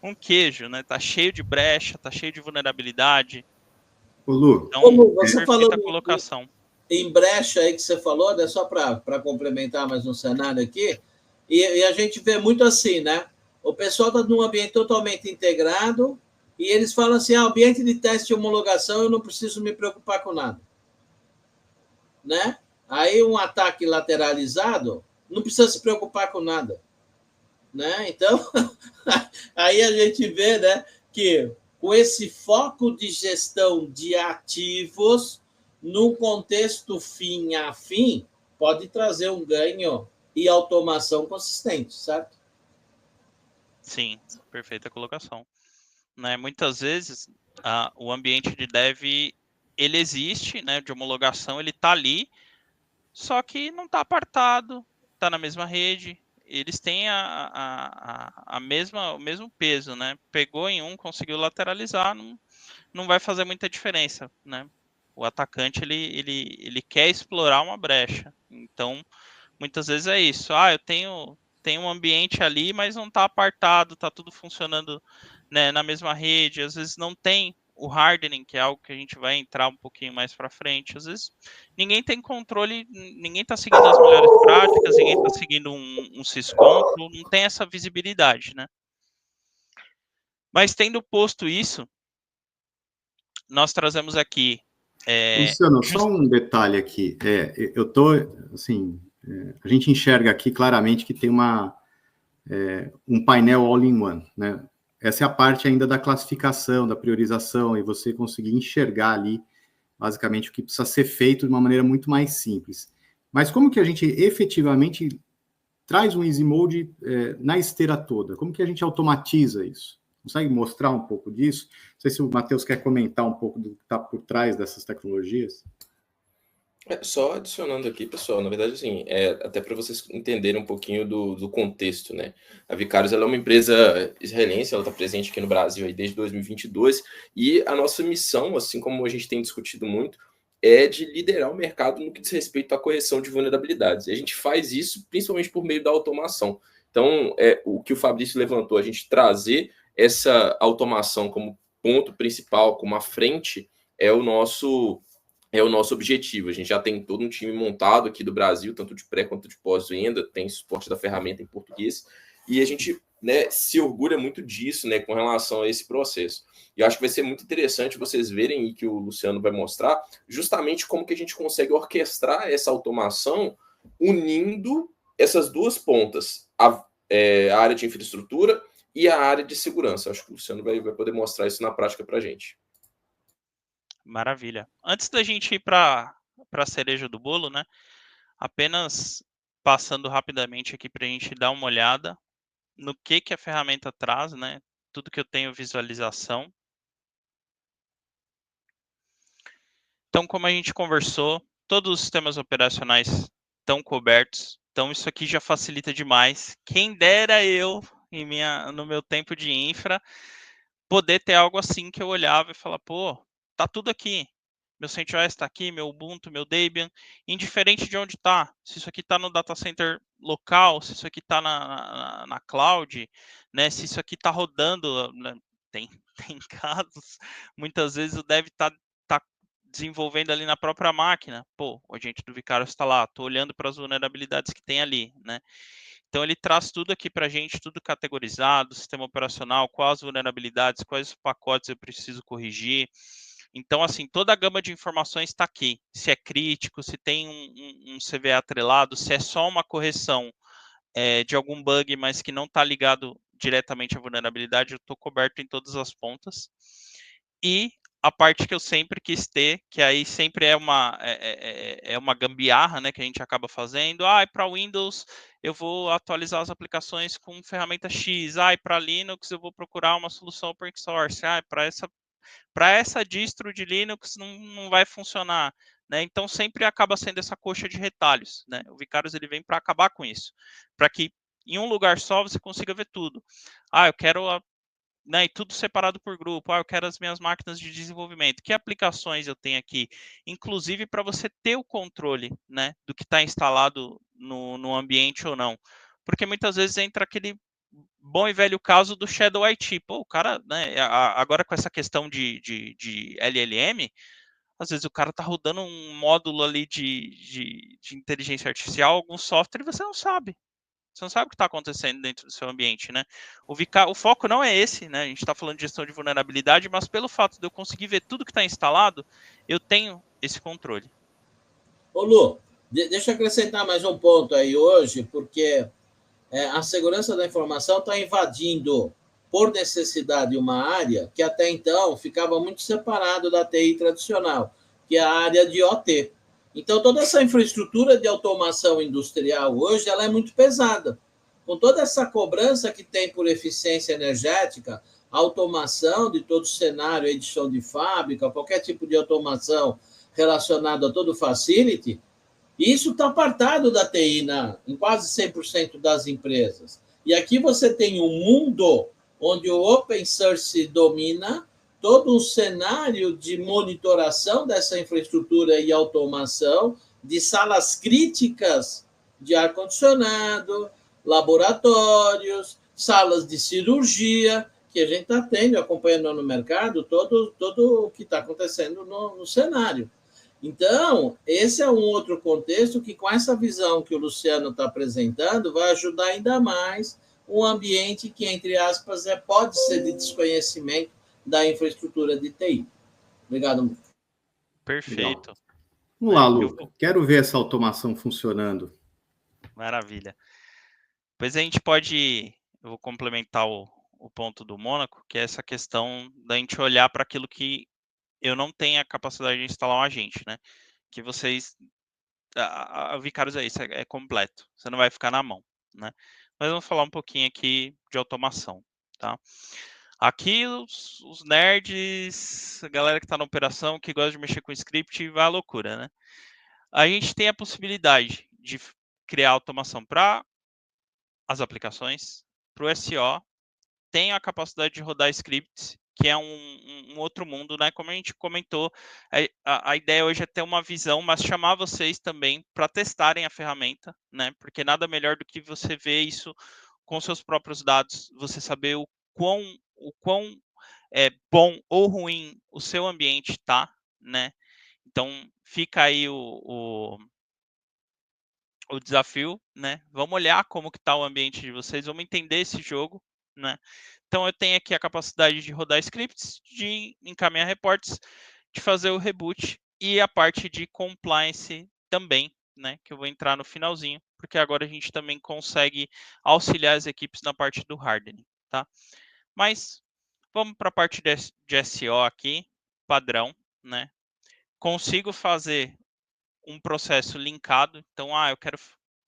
um queijo, né? Tá cheio de brecha, tá cheio de vulnerabilidade. Ô, Lu, então, como você falou a colocação. Em brecha aí que você falou, né? Só para complementar mais um cenário aqui, e a gente vê muito assim, né? O pessoal está num ambiente totalmente integrado e eles falam assim, ambiente de teste e homologação, eu não preciso me preocupar com nada. Né? Aí um ataque lateralizado, não precisa se preocupar com nada. né? Então, aí a gente vê, né, que com esse foco de gestão de ativos, no contexto fim a fim, pode trazer um ganho e automação consistente, certo? Sim, perfeita colocação. Né, muitas vezes o ambiente de dev ele existe, né, de homologação, ele está ali, só que não está apartado, está na mesma rede, eles têm a mesma, o mesmo peso, né? Pegou em um, conseguiu lateralizar, não vai fazer muita diferença, né? O atacante ele quer explorar uma brecha, então muitas vezes é isso. Eu tenho um ambiente ali, mas não está apartado, está tudo funcionando, né, na mesma rede. Às vezes não tem o hardening, que é algo que a gente vai entrar um pouquinho mais para frente. Às vezes ninguém tem controle, ninguém está seguindo as melhores práticas, ninguém está seguindo um syscontrol, não tem essa visibilidade, né? Mas tendo posto isso, nós trazemos aqui. Luciano, só um detalhe aqui. Eu tô, assim, a gente enxerga aqui claramente que tem um painel all-in-one, né? Essa é a parte ainda da classificação, da priorização, e você conseguir enxergar ali, basicamente, o que precisa ser feito de uma maneira muito mais simples. Mas como que a gente efetivamente traz um Easy Mode na esteira toda? Como que a gente automatiza isso? Consegue mostrar um pouco disso? Não sei se o Matheus quer comentar um pouco do que está por trás dessas tecnologias. Só adicionando aqui, pessoal, na verdade, assim, até para vocês entenderem um pouquinho do contexto, né? A Vicarious, ela é uma empresa israelense, ela está presente aqui no Brasil aí desde 2022, e a nossa missão, assim como a gente tem discutido muito, é de liderar o mercado no que diz respeito à correção de vulnerabilidades. E a gente faz isso principalmente por meio da automação. Então, o que o Fabrício levantou, a gente trazer essa automação como ponto principal, como a frente, é o nosso objetivo. A gente já tem todo um time montado aqui do Brasil, tanto de pré quanto de pós-venda, tem suporte da ferramenta em português, e a gente, né, se orgulha muito disso, né, com relação a esse processo. E eu acho que vai ser muito interessante vocês verem, e que o Luciano vai mostrar, justamente como que a gente consegue orquestrar essa automação unindo essas duas pontas, a área de infraestrutura e a área de segurança. Acho que o Luciano vai poder mostrar isso na prática para a gente. Maravilha. Antes da gente ir para a cereja do bolo, né? Apenas passando rapidamente aqui para a gente dar uma olhada no que a ferramenta traz, né? Tudo que eu tenho visualização. Então, como a gente conversou, todos os sistemas operacionais estão cobertos. Então, isso aqui já facilita demais. Quem dera eu, no meu tempo de infra, poder ter algo assim que eu olhava e falar, pô, tá tudo aqui. Meu CentOS está aqui, meu Ubuntu, meu Debian, indiferente de onde está. Se isso aqui está no data center local, se isso aqui está na cloud, né? Se isso aqui está rodando, né? Tem casos, muitas vezes o dev tá desenvolvendo ali na própria máquina. Pô, o agente do Vicarious está lá, estou olhando para as vulnerabilidades que tem ali, né? Então, ele traz tudo aqui para a gente, tudo categorizado, sistema operacional, quais vulnerabilidades, quais pacotes eu preciso corrigir. Então, assim, toda a gama de informações está aqui. Se é crítico, se tem um CVE atrelado, se é só uma correção de algum bug, mas que não está ligado diretamente à vulnerabilidade, eu estou coberto em todas as pontas. E a parte que eu sempre quis ter, que aí sempre é uma gambiarra, né, que a gente acaba fazendo. Para Windows eu vou atualizar as aplicações com ferramenta X. Para Linux eu vou procurar uma solução open source. Para essa distro de Linux não vai funcionar, né? Então sempre acaba sendo essa coxa de retalhos, né? O Vicarious ele vem para acabar com isso, para que em um lugar só você consiga ver tudo. Eu quero né, e tudo separado por grupo. Eu quero as minhas máquinas de desenvolvimento. Que aplicações eu tenho aqui? Inclusive para você ter o controle, né, do que está instalado no ambiente ou não. Porque muitas vezes entra aquele bom e velho caso do Shadow IT. Pô, o cara, né, agora com essa questão de LLM, às vezes o cara tá rodando um módulo ali de inteligência artificial, algum software, e você não sabe. Você não sabe o que está acontecendo dentro do seu ambiente, né? O foco não é esse, né? A gente está falando de gestão de vulnerabilidade, mas pelo fato de eu conseguir ver tudo que está instalado, eu tenho esse controle. Ô Lu, deixa eu acrescentar mais um ponto aí hoje, porque a segurança da informação está invadindo, por necessidade, uma área que até então ficava muito separado da TI tradicional, que é a área de OT. Então, toda essa infraestrutura de automação industrial hoje ela é muito pesada. Com toda essa cobrança que tem por eficiência energética, automação de todo o cenário, edição de fábrica, qualquer tipo de automação relacionado a todo o facility, isso está apartado da TI em quase 100% das empresas. E aqui você tem um mundo onde o open source domina todo um cenário de monitoração dessa infraestrutura e automação de salas críticas de ar-condicionado, laboratórios, salas de cirurgia, que a gente está tendo, acompanhando no mercado, todo o que está acontecendo no cenário. Então, esse é um outro contexto que, com essa visão que o Luciano está apresentando, vai ajudar ainda mais um ambiente que, entre aspas, pode ser de desconhecimento da infraestrutura de TI. Obrigado muito. Perfeito. Legal. Vamos lá, Lu. Quero ver essa automação funcionando. Maravilha. Depois a gente pode... Eu vou complementar o ponto do Mônaco, que é essa questão da gente olhar para aquilo que eu não tenho a capacidade de instalar um agente, né? Que vocês... A Vicarious é isso, é completo. Você não vai ficar na mão, né? Mas vamos falar um pouquinho aqui de automação, tá? Aqui os nerds, a galera que está na operação, que gosta de mexer com script, vai à loucura, né? A gente tem a possibilidade de criar automação para as aplicações, para o SEO, tem a capacidade de rodar scripts, que é um outro mundo, né? Como a gente comentou, a ideia hoje é ter uma visão, mas chamar vocês também para testarem a ferramenta, né? Porque nada melhor do que você ver isso com seus próprios dados, você saber o quão bom ou ruim o seu ambiente está, né? Então fica aí o desafio, né? Vamos olhar como que está o ambiente de vocês, vamos entender esse jogo, né? Então eu tenho aqui a capacidade de rodar scripts, de encaminhar reportes, de fazer o reboot e a parte de compliance também, né? Que eu vou entrar no finalzinho, porque agora a gente também consegue auxiliar as equipes na parte do hardening, tá? Mas vamos para a parte de SEO aqui, padrão, né? Consigo fazer um processo linkado. Então, eu quero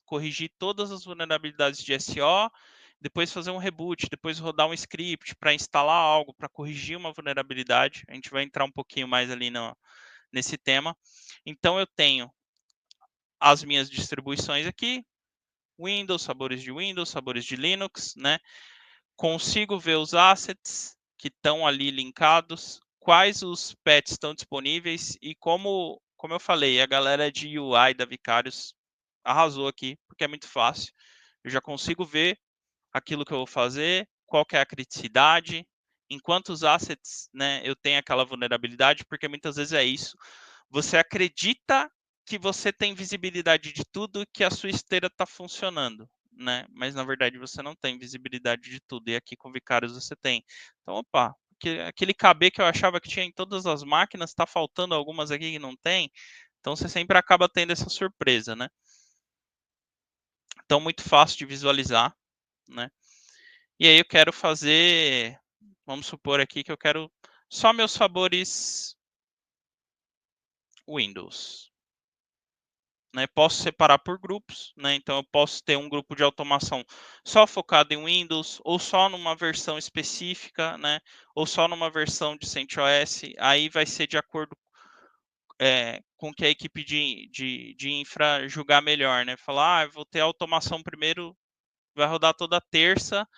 corrigir todas as vulnerabilidades de SEO, depois fazer um reboot, depois rodar um script para instalar algo, para corrigir uma vulnerabilidade. A gente vai entrar um pouquinho mais ali nesse tema. Então, eu tenho as minhas distribuições aqui, Windows, sabores de Linux, né? Consigo ver os assets que estão ali linkados, quais os patches estão disponíveis e como eu falei, a galera de UI da Vicarious arrasou aqui, porque é muito fácil. Eu já consigo ver aquilo que eu vou fazer, qual que é a criticidade, em quantos assets, né, eu tenho aquela vulnerabilidade, porque muitas vezes é isso. Você acredita que você tem visibilidade de tudo, que a sua esteira está funcionando, né? Mas na verdade você não tem visibilidade de tudo. E aqui com o Vicarious você tem. Então, opa, aquele KB que eu achava que tinha em todas as máquinas, está faltando algumas aqui que não tem. Então você sempre acaba tendo essa surpresa, né? Então, muito fácil de visualizar, né? E aí eu quero fazer, vamos supor aqui que eu quero só meus favores Windows. Né? Posso separar por grupos, né? Então eu posso ter um grupo de automação só focado em Windows, ou só numa versão específica, né? Ou só numa versão de CentOS. Aí vai ser de acordo com que a equipe de infra julgar melhor, né? Falar, eu vou ter automação primeiro, vai rodar toda terça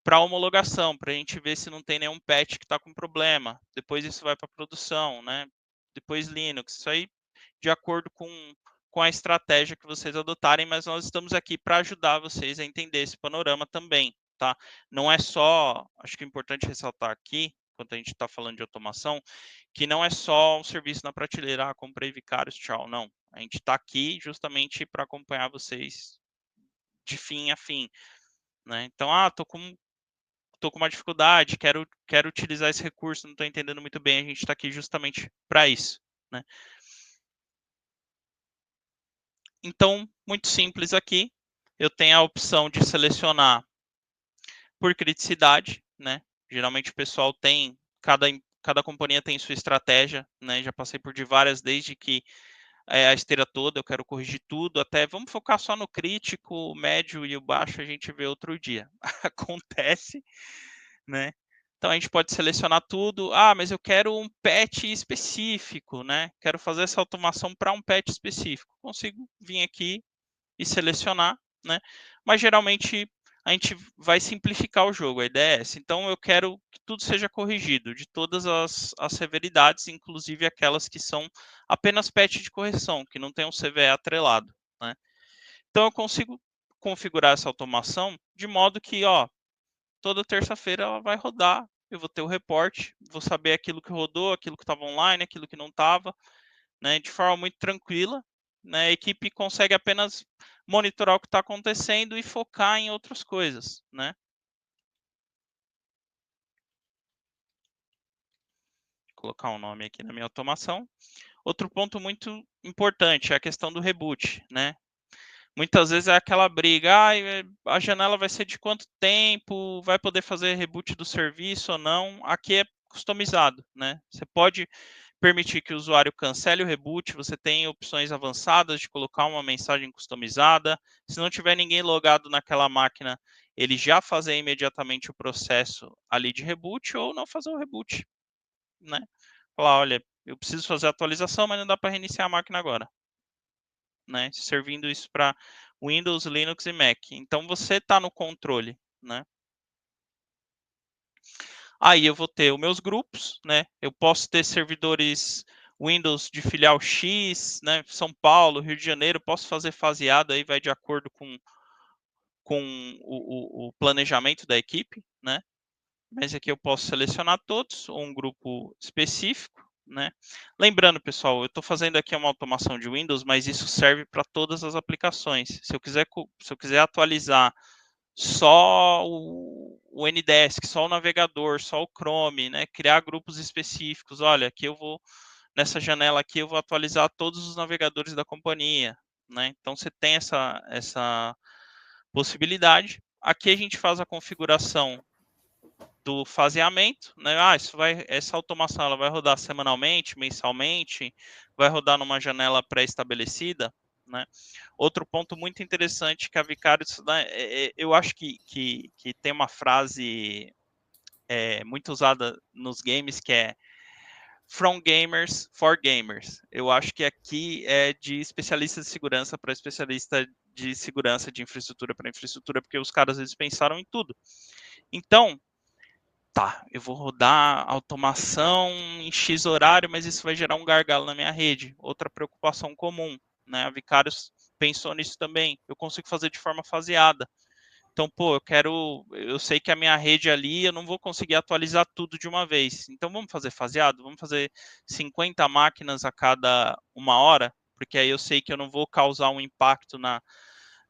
para homologação, para a gente ver se não tem nenhum patch que está com problema. Depois isso vai para produção, né? Depois Linux. Isso aí de acordo com a estratégia que vocês adotarem, mas nós estamos aqui para ajudar vocês a entender esse panorama também, tá? Não é só, acho que é importante ressaltar aqui, quando a gente está falando de automação, que não é só um serviço na prateleira, comprei Vicarious, tchau, não. A gente está aqui justamente para acompanhar vocês de fim a fim, né? Então, tô com uma dificuldade, quero utilizar esse recurso, não estou entendendo muito bem, a gente está aqui justamente para isso, né? Então, muito simples aqui, eu tenho a opção de selecionar por criticidade, né? Geralmente o pessoal tem, cada companhia tem sua estratégia, né? Já passei por de várias, desde que a esteira toda, eu quero corrigir tudo, até vamos focar só no crítico, o médio e o baixo a gente vê outro dia. Acontece, né? Então a gente pode selecionar tudo. Ah, mas eu quero um patch específico, né? Quero fazer essa automação para um patch específico. Consigo vir aqui e selecionar, né? Mas geralmente a gente vai simplificar o jogo, a ideia é essa. Então eu quero que tudo seja corrigido, de todas as severidades, inclusive aquelas que são apenas patch de correção, que não tem um CVE atrelado, né? Então eu consigo configurar essa automação de modo que, ó, toda terça-feira ela vai rodar, eu vou ter o reporte, vou saber aquilo que rodou, aquilo que estava online, aquilo que não estava, né, de forma muito tranquila, né, a equipe consegue apenas monitorar o que está acontecendo e focar em outras coisas, né. Vou colocar um nome aqui na minha automação. Outro ponto muito importante é a questão do reboot, né. Muitas vezes é aquela briga, a janela vai ser de quanto tempo, vai poder fazer reboot do serviço ou não. Aqui é customizado, né? Você pode permitir que o usuário cancele o reboot, você tem opções avançadas de colocar uma mensagem customizada. Se não tiver ninguém logado naquela máquina, ele já fazer imediatamente o processo ali de reboot ou não fazer o reboot, né? Falar, olha, eu preciso fazer a atualização, mas não dá para reiniciar a máquina agora, né? Servindo isso para Windows, Linux e Mac. Então você está no controle, né? Aí eu vou ter os meus grupos, né? Eu posso ter servidores Windows de filial X, né? São Paulo, Rio de Janeiro, posso fazer faseado, aí vai de acordo com o planejamento da equipe, né? Mas aqui eu posso selecionar todos, ou um grupo específico, né? Lembrando, pessoal, eu estou fazendo aqui uma automação de Windows, mas isso serve para todas as aplicações. Se eu quiser atualizar só o NDesk, só o navegador, só o Chrome, né? Criar grupos específicos. Olha, aqui eu vou, nessa janela aqui, eu vou atualizar todos os navegadores da companhia, né? Então você tem essa possibilidade. Aqui a gente faz a configuração do faseamento, né? Essa automação ela vai rodar semanalmente, mensalmente, vai rodar numa janela pré-estabelecida, né? Outro ponto muito interessante que a Vicarious, né, eu acho que tem uma frase muito usada nos games que é From Gamers for Gamers. Eu acho que aqui é de especialista de segurança para especialista de segurança de infraestrutura para infraestrutura, porque os caras eles pensaram em tudo. Então, tá, eu vou rodar automação em X horário, mas isso vai gerar um gargalo na minha rede. Outra preocupação comum, né? A Vicarious pensou nisso também. Eu consigo fazer de forma faseada. Então, eu sei que a minha rede ali, eu não vou conseguir atualizar tudo de uma vez. Então, vamos fazer faseado? Vamos fazer 50 máquinas a cada uma hora? Porque aí eu sei que eu não vou causar um impacto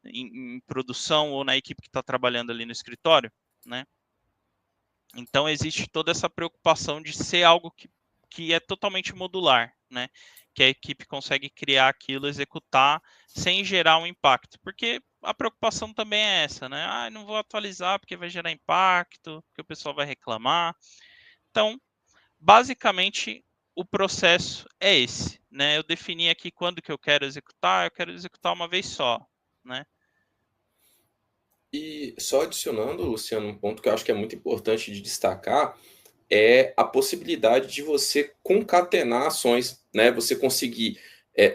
em produção ou na equipe que está trabalhando ali no escritório, né? Então, existe toda essa preocupação de ser algo que é totalmente modular, né? Que a equipe consegue criar aquilo, executar, sem gerar um impacto. Porque a preocupação também é essa, né? Não vou atualizar porque vai gerar impacto, porque o pessoal vai reclamar. Então, basicamente, o processo é esse, né? Eu defini aqui quando que eu quero executar uma vez só, né? E só adicionando, Luciano, um ponto que eu acho que é muito importante de destacar é a possibilidade de você concatenar ações, né? Você conseguir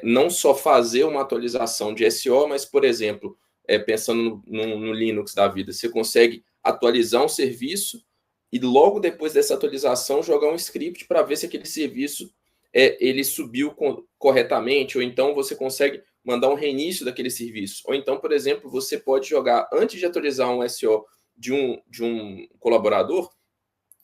não só fazer uma atualização de SO, mas, por exemplo, pensando no Linux da vida, você consegue atualizar um serviço e logo depois dessa atualização jogar um script para ver se aquele serviço ele subiu corretamente, ou então você consegue mandar um reinício daquele serviço. Ou então, por exemplo, você pode jogar, antes de atualizar um SO de um colaborador,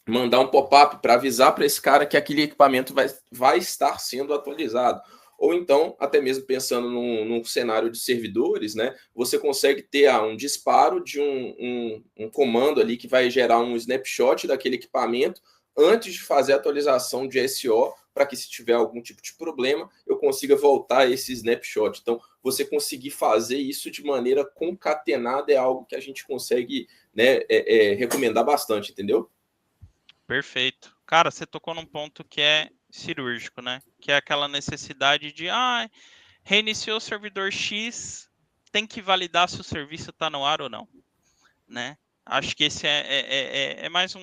mandar um pop-up para avisar para esse cara que aquele equipamento vai estar sendo atualizado. Ou então, até mesmo pensando num cenário de servidores, né, você consegue ter um disparo de um comando ali que vai gerar um snapshot daquele equipamento antes de fazer a atualização de SO para que se tiver algum tipo de problema, eu consiga voltar esse snapshot. Então, você conseguir fazer isso de maneira concatenada é algo que a gente consegue, né, recomendar bastante, entendeu? Perfeito. Cara, você tocou num ponto que é cirúrgico, né? Que é aquela necessidade de, reiniciou o servidor X, tem que validar se o serviço está no ar ou não, né? Acho que esse é mais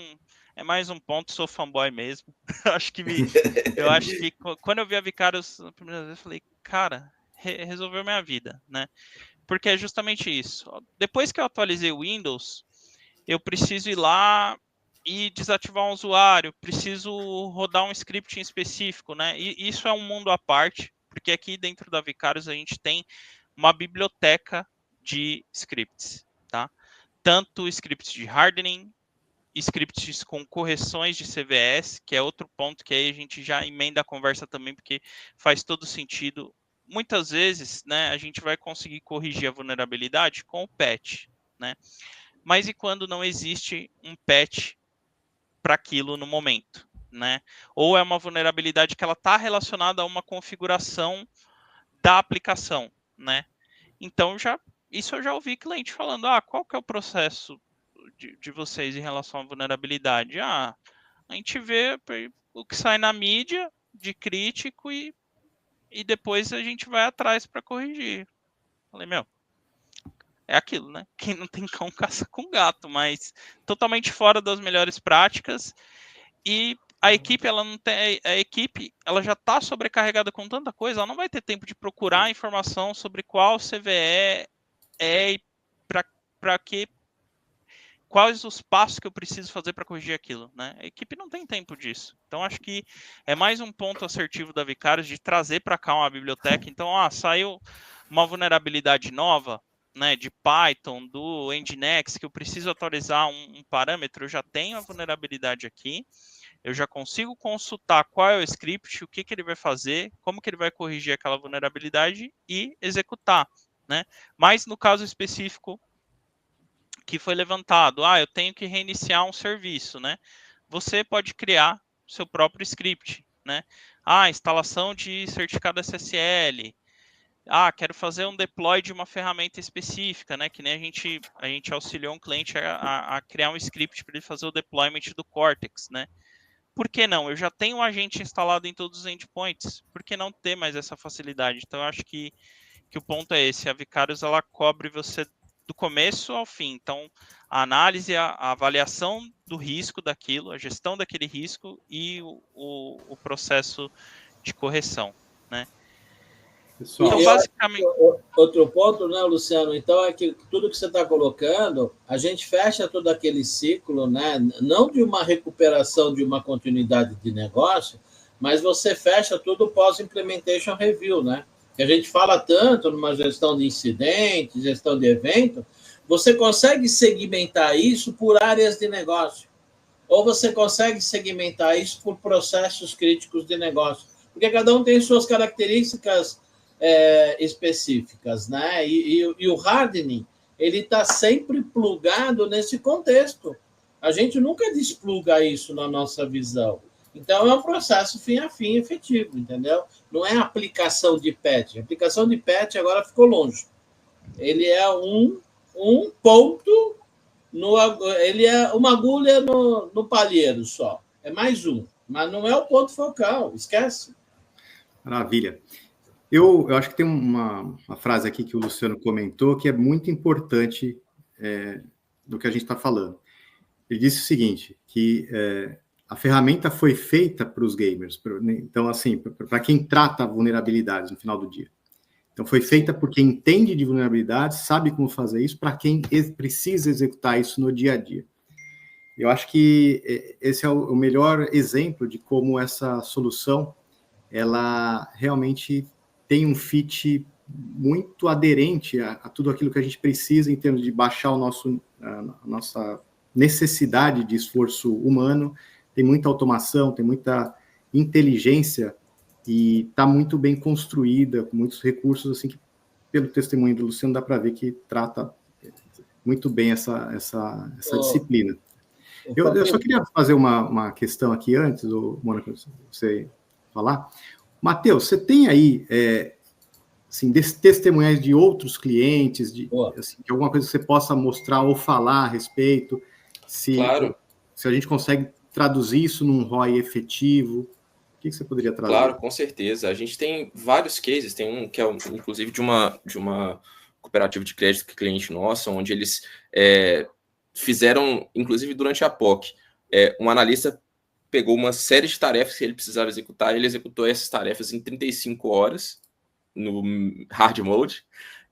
um ponto, sou fanboy mesmo. Eu acho que quando eu vi a Vicarious a primeira vez, eu falei, cara, resolveu minha vida, né? Porque é justamente isso. Depois que eu atualizei o Windows, eu preciso ir lá e desativar um usuário, preciso rodar um script em específico, né? E isso é um mundo à parte, porque aqui dentro da Vicarious a gente tem uma biblioteca de scripts, tá? Tanto scripts de hardening, scripts com correções de CVS, que é outro ponto que aí a gente já emenda a conversa também, porque faz todo sentido. Muitas vezes, né, a gente vai conseguir corrigir a vulnerabilidade com o patch, né? Mas e quando não existe um patch para aquilo no momento, né? Ou é uma vulnerabilidade que ela está relacionada a uma configuração da aplicação, né? Então, isso eu já ouvi cliente falando, qual que é o processo de vocês em relação à vulnerabilidade? A gente vê o que sai na mídia de crítico e depois a gente vai atrás para corrigir. Falei, é aquilo, né? Quem não tem cão caça com gato, mas totalmente fora das melhores práticas. E a equipe, ela já está sobrecarregada com tanta coisa, ela não vai ter tempo de procurar informação sobre qual CVE e para que, quais os passos que eu preciso fazer para corrigir aquilo, né? A equipe não tem tempo disso. Então, acho que é mais um ponto assertivo da Vicarious de trazer para cá uma biblioteca. Então, saiu uma vulnerabilidade nova, né, de Python, do Nginx, que eu preciso atualizar um parâmetro, eu já tenho a vulnerabilidade aqui, eu já consigo consultar qual é o script, o que ele vai fazer, como que ele vai corrigir aquela vulnerabilidade e executar, né? Mas no caso específico que foi levantado, eu tenho que reiniciar um serviço, né? Você pode criar seu próprio script, né? Instalação de certificado SSL. Quero fazer um deploy de uma ferramenta específica, né? Que nem a gente auxiliou um cliente a criar um script para ele fazer o deployment do Cortex, né? Por que não? Eu já tenho um agente instalado em todos os endpoints. Por que não ter mais essa facilidade? Então, eu acho que o ponto é esse. A Vicarious, ela cobre você do começo ao fim. Então, a análise, a avaliação do risco daquilo, a gestão daquele risco e o processo de correção, né? Pessoal, então, basicamente... Outro ponto, né, Luciano? Então, é que tudo que você está colocando, a gente fecha todo aquele ciclo, né? Não de uma recuperação de uma continuidade de negócio, mas você fecha tudo pós-implementation review, né? Que a gente fala tanto numa gestão de incidente, gestão de evento, você consegue segmentar isso por áreas de negócio, ou você consegue segmentar isso por processos críticos de negócio, porque cada um tem suas características específicas, né? E o hardening, ele está sempre plugado nesse contexto. A gente nunca despluga isso na nossa visão. Então, é um processo fim a fim efetivo, entendeu? Não é aplicação de patch. A aplicação de patch agora ficou longe. Ele é um ponto, ele é uma agulha no palheiro só. É mais um, mas não é o ponto focal, esquece. Maravilha. Eu acho que tem uma frase aqui que o Luciano comentou que é muito importante do que a gente está falando. Ele disse o seguinte, que a ferramenta foi feita para os gamers, então, assim, para quem trata vulnerabilidades no final do dia. Então, foi feita por quem entende de vulnerabilidades, sabe como fazer isso, para quem precisa executar isso no dia a dia. Eu acho que esse é o melhor exemplo de como essa solução, ela realmente tem um fit muito aderente a tudo aquilo que a gente precisa em termos de baixar a nossa necessidade de esforço humano, tem muita automação, tem muita inteligência e está muito bem construída, com muitos recursos, assim, que pelo testemunho do Luciano dá para ver que trata muito bem essa disciplina. Eu só queria fazer uma questão aqui antes, Mônaco, você falar. Matheus, você tem aí assim, testemunhais de outros clientes, assim, de alguma coisa que você possa mostrar ou falar a respeito? Claro. Se a gente consegue traduzir isso num ROI efetivo, o que você poderia trazer? Claro, com certeza. A gente tem vários cases, tem um que é inclusive de uma cooperativa de crédito que é cliente nossa, onde eles fizeram, inclusive durante a POC, um analista pegou uma série de tarefas que ele precisava executar, e ele executou essas tarefas em 35 horas, no hard mode,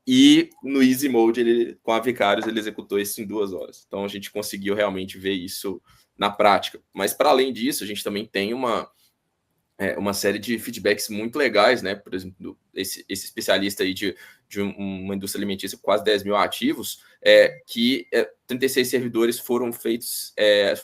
e no easy mode, com a Vicarious, ele executou isso em 2 horas. Então, a gente conseguiu realmente ver isso na prática. Mas, para além disso, a gente também tem uma série de feedbacks muito legais, né? Por exemplo, esse especialista aí de uma indústria alimentícia com quase 10 mil ativos, que 36 servidores foram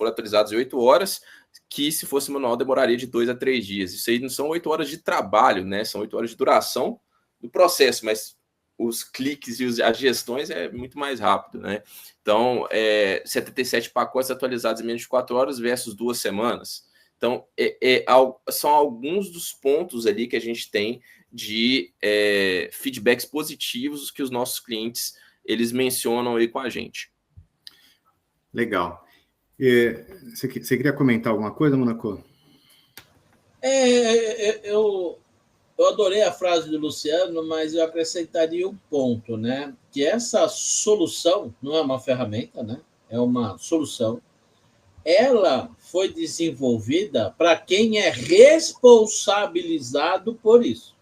atualizados em 8 horas, que se fosse manual demoraria de 2 a 3 dias. Isso aí não são 8 horas de trabalho, né? São 8 horas de duração do processo, mas os cliques e as gestões é muito mais rápido, né? Então, 77 pacotes atualizados em menos de 4 horas versus 2 semanas. Então, são alguns dos pontos ali que a gente tem de feedbacks positivos que os nossos clientes eles mencionam aí com a gente. Legal. Você queria comentar alguma coisa, Monaco? Eu adorei a frase do Luciano, mas eu acrescentaria um ponto, né? Que essa solução não é uma ferramenta, né? É uma solução. Ela foi desenvolvida para quem é responsabilizado por isso.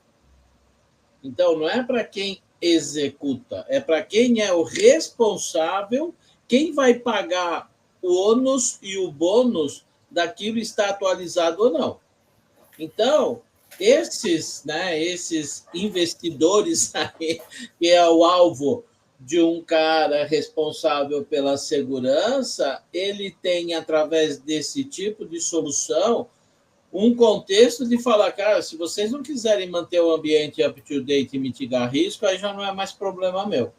Então, não é para quem executa, é para quem é o responsável, quem vai pagar o ônus e o bônus daquilo estar atualizado ou não. Então, esses investidores aí, que é o alvo de um cara responsável pela segurança, ele tem, através desse tipo de solução, um contexto de falar, cara, se vocês não quiserem manter o ambiente up-to-date e mitigar risco, aí já não é mais problema meu.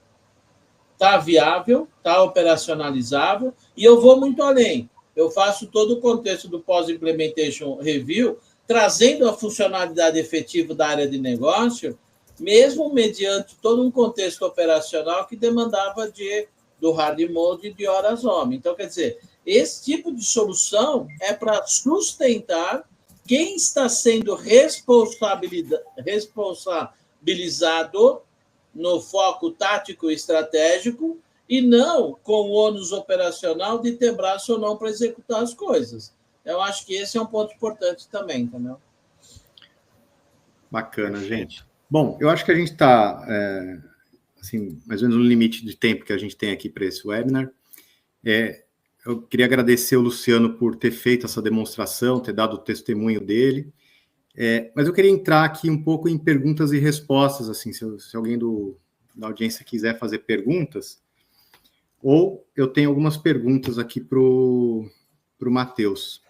Está viável, está operacionalizável, e eu vou muito além. Eu faço todo o contexto do pós-implementation review, trazendo a funcionalidade efetiva da área de negócio, mesmo mediante todo um contexto operacional que demandava do hard mode e de horas homem. Então, quer dizer, esse tipo de solução é para sustentar quem está sendo responsabilizado no foco tático e estratégico e não com o ônus operacional de ter braço ou não para executar as coisas. Eu acho que esse é um ponto importante também, entendeu? Bacana, gente. Bom, eu acho que a gente está, assim, mais ou menos no limite de tempo que a gente tem aqui para esse webinar. Eu queria agradecer o Luciano por ter feito essa demonstração, ter dado o testemunho dele. Mas eu queria entrar aqui um pouco em perguntas e respostas, assim, se alguém da audiência quiser fazer perguntas, ou eu tenho algumas perguntas aqui para o Matheus.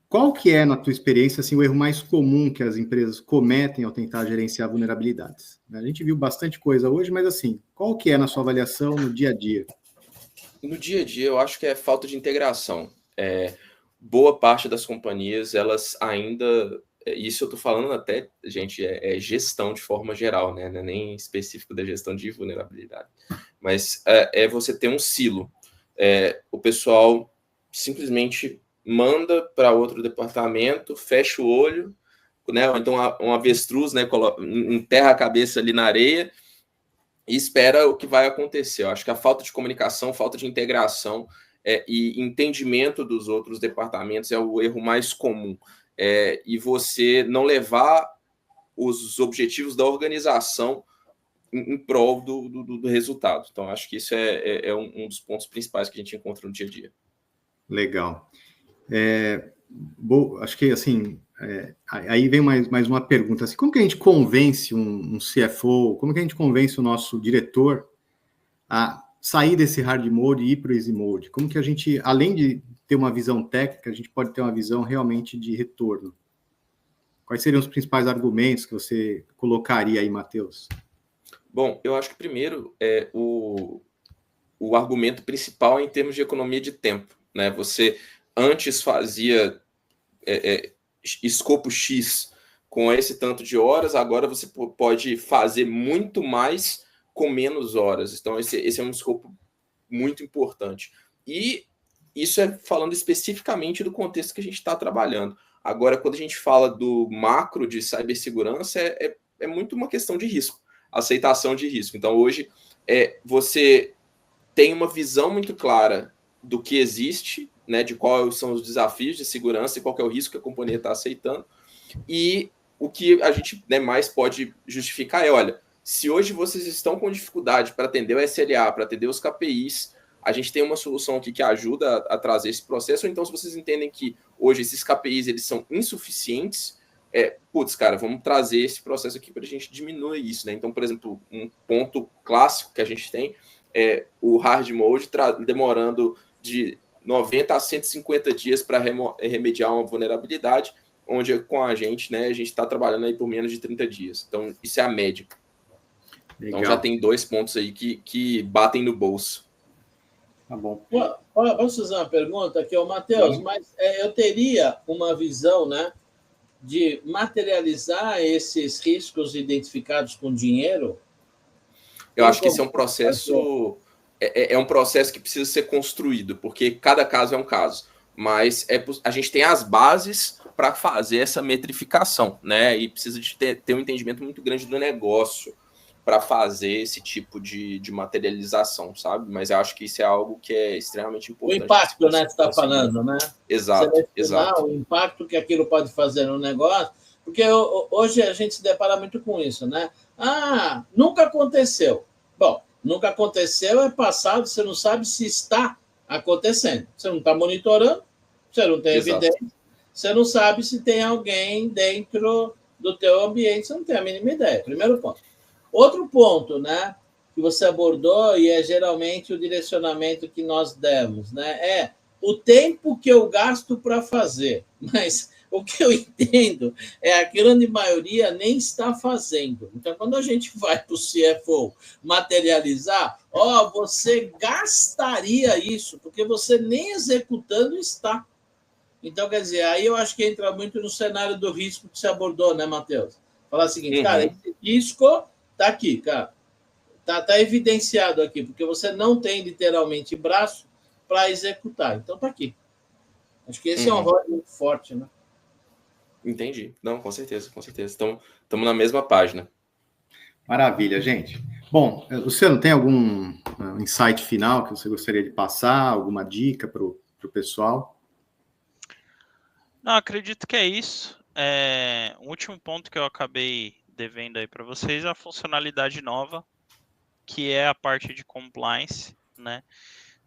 Qual que é, na tua experiência, assim, o erro mais comum que as empresas cometem ao tentar gerenciar vulnerabilidades? A gente viu bastante coisa hoje, mas, assim, qual que é, na sua avaliação, no dia a dia? No dia a dia, eu acho que é falta de integração. Boa parte das companhias, elas ainda... Isso eu estou falando até, gente, gestão de forma geral, né? Não é nem específico da gestão de vulnerabilidade. Mas você ter um silo. O pessoal simplesmente manda para outro departamento, fecha o olho, né? Ou então um avestruz, né? Enterra a cabeça ali na areia e espera o que vai acontecer. Eu acho que a falta de comunicação, falta de integração e entendimento dos outros departamentos é o erro mais comum. E você não levar os objetivos da organização em prol do resultado. Então, acho que isso é um dos pontos principais que a gente encontra no dia a dia. Legal. Acho que, assim, aí vem mais uma pergunta. Assim, como que a gente convence um CFO, como que a gente convence o nosso diretor a sair desse hard mode e ir para o easy mode? Como que a gente, além de ter uma visão técnica, a gente pode ter uma visão realmente de retorno? Quais seriam os principais argumentos que você colocaria aí, Matheus? Bom, eu acho que primeiro o argumento principal é em termos de economia de tempo, né? Você antes fazia escopo X com esse tanto de horas, agora você pode fazer muito mais com menos horas. Então, esse é um escopo muito importante. E isso é falando especificamente do contexto que a gente está trabalhando. Agora, quando a gente fala do macro de cibersegurança, é muito uma questão de risco, aceitação de risco. Então, hoje, você tem uma visão muito clara do que existe, né, de quais são os desafios de segurança e qual é o risco que a companhia está aceitando. E o que a gente, né, mais pode justificar olha, se hoje vocês estão com dificuldade para atender o SLA, para atender os KPIs, a gente tem uma solução aqui que ajuda a trazer esse processo, ou então se vocês entendem que hoje esses KPIs eles são insuficientes, cara, vamos trazer esse processo aqui para a gente diminuir isso, né? Então, por exemplo, um ponto clássico que a gente tem é o hard mode demorando de 90 a 150 dias para remediar uma vulnerabilidade, onde com a gente, né, a gente está trabalhando aí por menos de 30 dias. Então, isso é a média. Legal. Então, já tem 2 pontos aí que batem no bolso. Tá bom. Posso fazer uma pergunta aqui, Matheus? Mas eu teria uma visão, né, de materializar esses riscos identificados com dinheiro? Eu acho que esse é um processo... É um processo que precisa ser construído, porque cada caso é um caso. Mas a gente tem as bases para fazer essa metrificação, né? E precisa de ter um entendimento muito grande do negócio para fazer esse tipo de materialização, sabe? Mas eu acho que isso é algo que é extremamente importante. O impacto, né, que você está falando, né? Exato, exato. O impacto que aquilo pode fazer no negócio, porque hoje a gente se depara muito com isso, né? Ah, nunca aconteceu. Bom, nunca aconteceu, é passado, você não sabe se está acontecendo. Você não está monitorando, você não tem evidência, você não sabe se tem alguém dentro do teu ambiente, você não tem a mínima ideia. Primeiro ponto. Outro ponto, né, que você abordou, e é geralmente o direcionamento que nós demos, né, é o tempo que eu gasto para fazer. Mas o que eu entendo é aquilo onde a maioria nem está fazendo. Então, quando a gente vai para o CFO materializar, você gastaria isso, porque você nem executando está. Então, quer dizer, aí eu acho que entra muito no cenário do risco que você abordou, né, Matheus? Falar o seguinte, cara, esse risco está aqui, cara. Está evidenciado aqui, porque você não tem literalmente braço para executar. Então, está aqui. Acho que esse é um rol muito forte, né? Entendi. Não, com certeza, com certeza. Estamos na mesma página. Maravilha, gente. Bom, Luciano, tem algum insight final que você gostaria de passar? Alguma dica para o pessoal? Não, acredito que é isso. O último ponto que eu acabei devendo aí para vocês é a funcionalidade nova, que é a parte de compliance, né?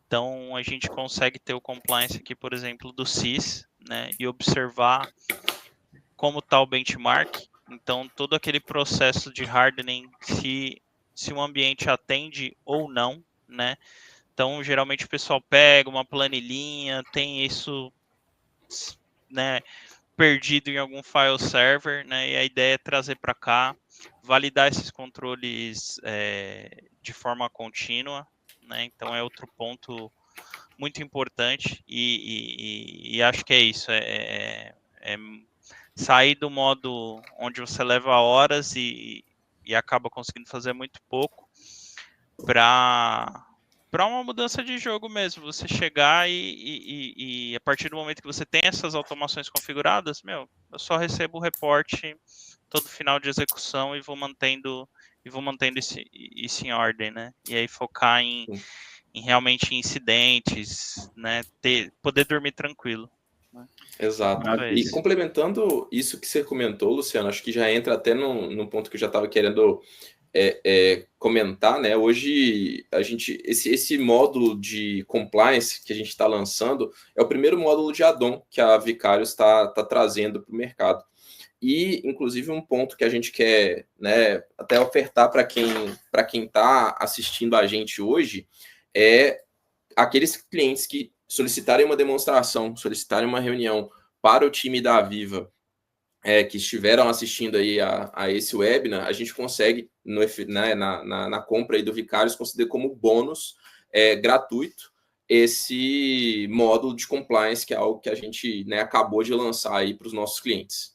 Então, a gente consegue ter o compliance aqui, por exemplo, do CIS, né? E observar como está o benchmark. Então, todo aquele processo de hardening, se um ambiente atende ou não, né? Então, geralmente o pessoal pega uma planilhinha, tem isso, né, perdido em algum file server, né? E a ideia é trazer para cá, validar esses controles de forma contínua, né? Então, é outro ponto muito importante e acho que é isso, sair do modo onde você leva horas e acaba conseguindo fazer muito pouco para uma mudança de jogo mesmo. Você chegar e a partir do momento que você tem essas automações configuradas, eu só recebo o reporte todo final de execução e vou mantendo isso em ordem, né? E aí focar em realmente incidentes, né? Poder dormir tranquilo. Exato. E complementando isso que você comentou, Luciano, acho que já entra até num ponto que eu já estava querendo comentar, né? Hoje esse módulo de compliance que a gente está lançando é o primeiro módulo de add-on que a Vicarious está trazendo para o mercado. E, inclusive, um ponto que a gente quer, né, até ofertar para quem está assistindo a gente hoje é aqueles clientes que solicitarem uma demonstração, solicitarem uma reunião para o time da Aviva, que estiveram assistindo aí a esse webinar, a gente consegue, na compra aí do Vicarious, conceder como bônus gratuito esse módulo de compliance, que é algo que a gente, né, acabou de lançar aí para os nossos clientes.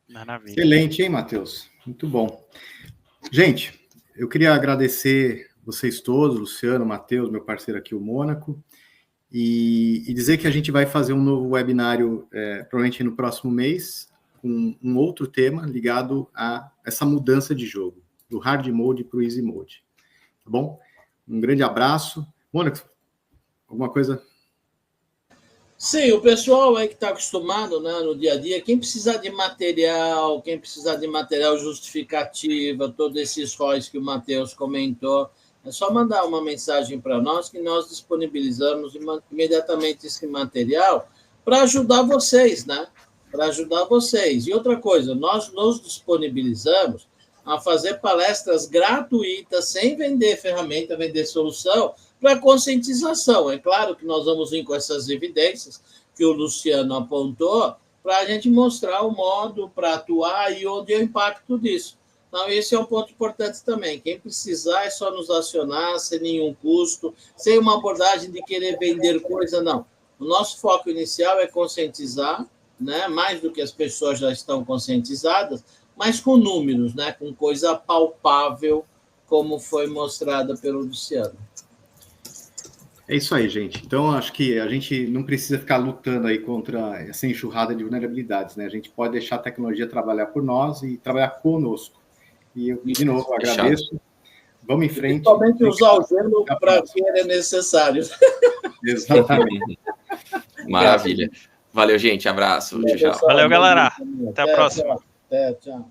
Maravilha. Excelente, hein, Matheus? Muito bom. Gente, eu queria agradecer vocês todos, Luciano, Matheus, meu parceiro aqui, o Mônaco, e dizer que a gente vai fazer um novo webinário, provavelmente no próximo mês, com um outro tema ligado a essa mudança de jogo, do hard mode para o easy mode. Tá bom? Um grande abraço. Mônaco, alguma coisa? Sim, o pessoal aí que está acostumado, né, no dia a dia, quem precisar de material, justificativa, todos esses ROIs que o Matheus comentou, é só mandar uma mensagem para nós que nós disponibilizamos imediatamente esse material para ajudar vocês, né? Para ajudar vocês. E outra coisa, nós nos disponibilizamos a fazer palestras gratuitas, sem vender ferramenta, vender solução, para conscientização. É claro que nós vamos vir com essas evidências que o Luciano apontou, para a gente mostrar o modo para atuar e onde é o impacto disso. Então, esse é um ponto importante também. Quem precisar é só nos acionar, sem nenhum custo, sem uma abordagem de querer vender coisa, não. O nosso foco inicial é conscientizar, né? Mais do que as pessoas já estão conscientizadas, mas com números, né? Com coisa palpável, como foi mostrada pelo Luciano. É isso aí, gente. Então, acho que a gente não precisa ficar lutando aí contra essa enxurrada de vulnerabilidades, né? A gente pode deixar a tecnologia trabalhar por nós e trabalhar conosco. E eu, de novo, agradeço. Vamos em frente. Principalmente usar o gelo para quem é necessário. Exatamente. Maravilha. Valeu, gente. Abraço. Tchau. Valeu, galera. Até a próxima. Tchau.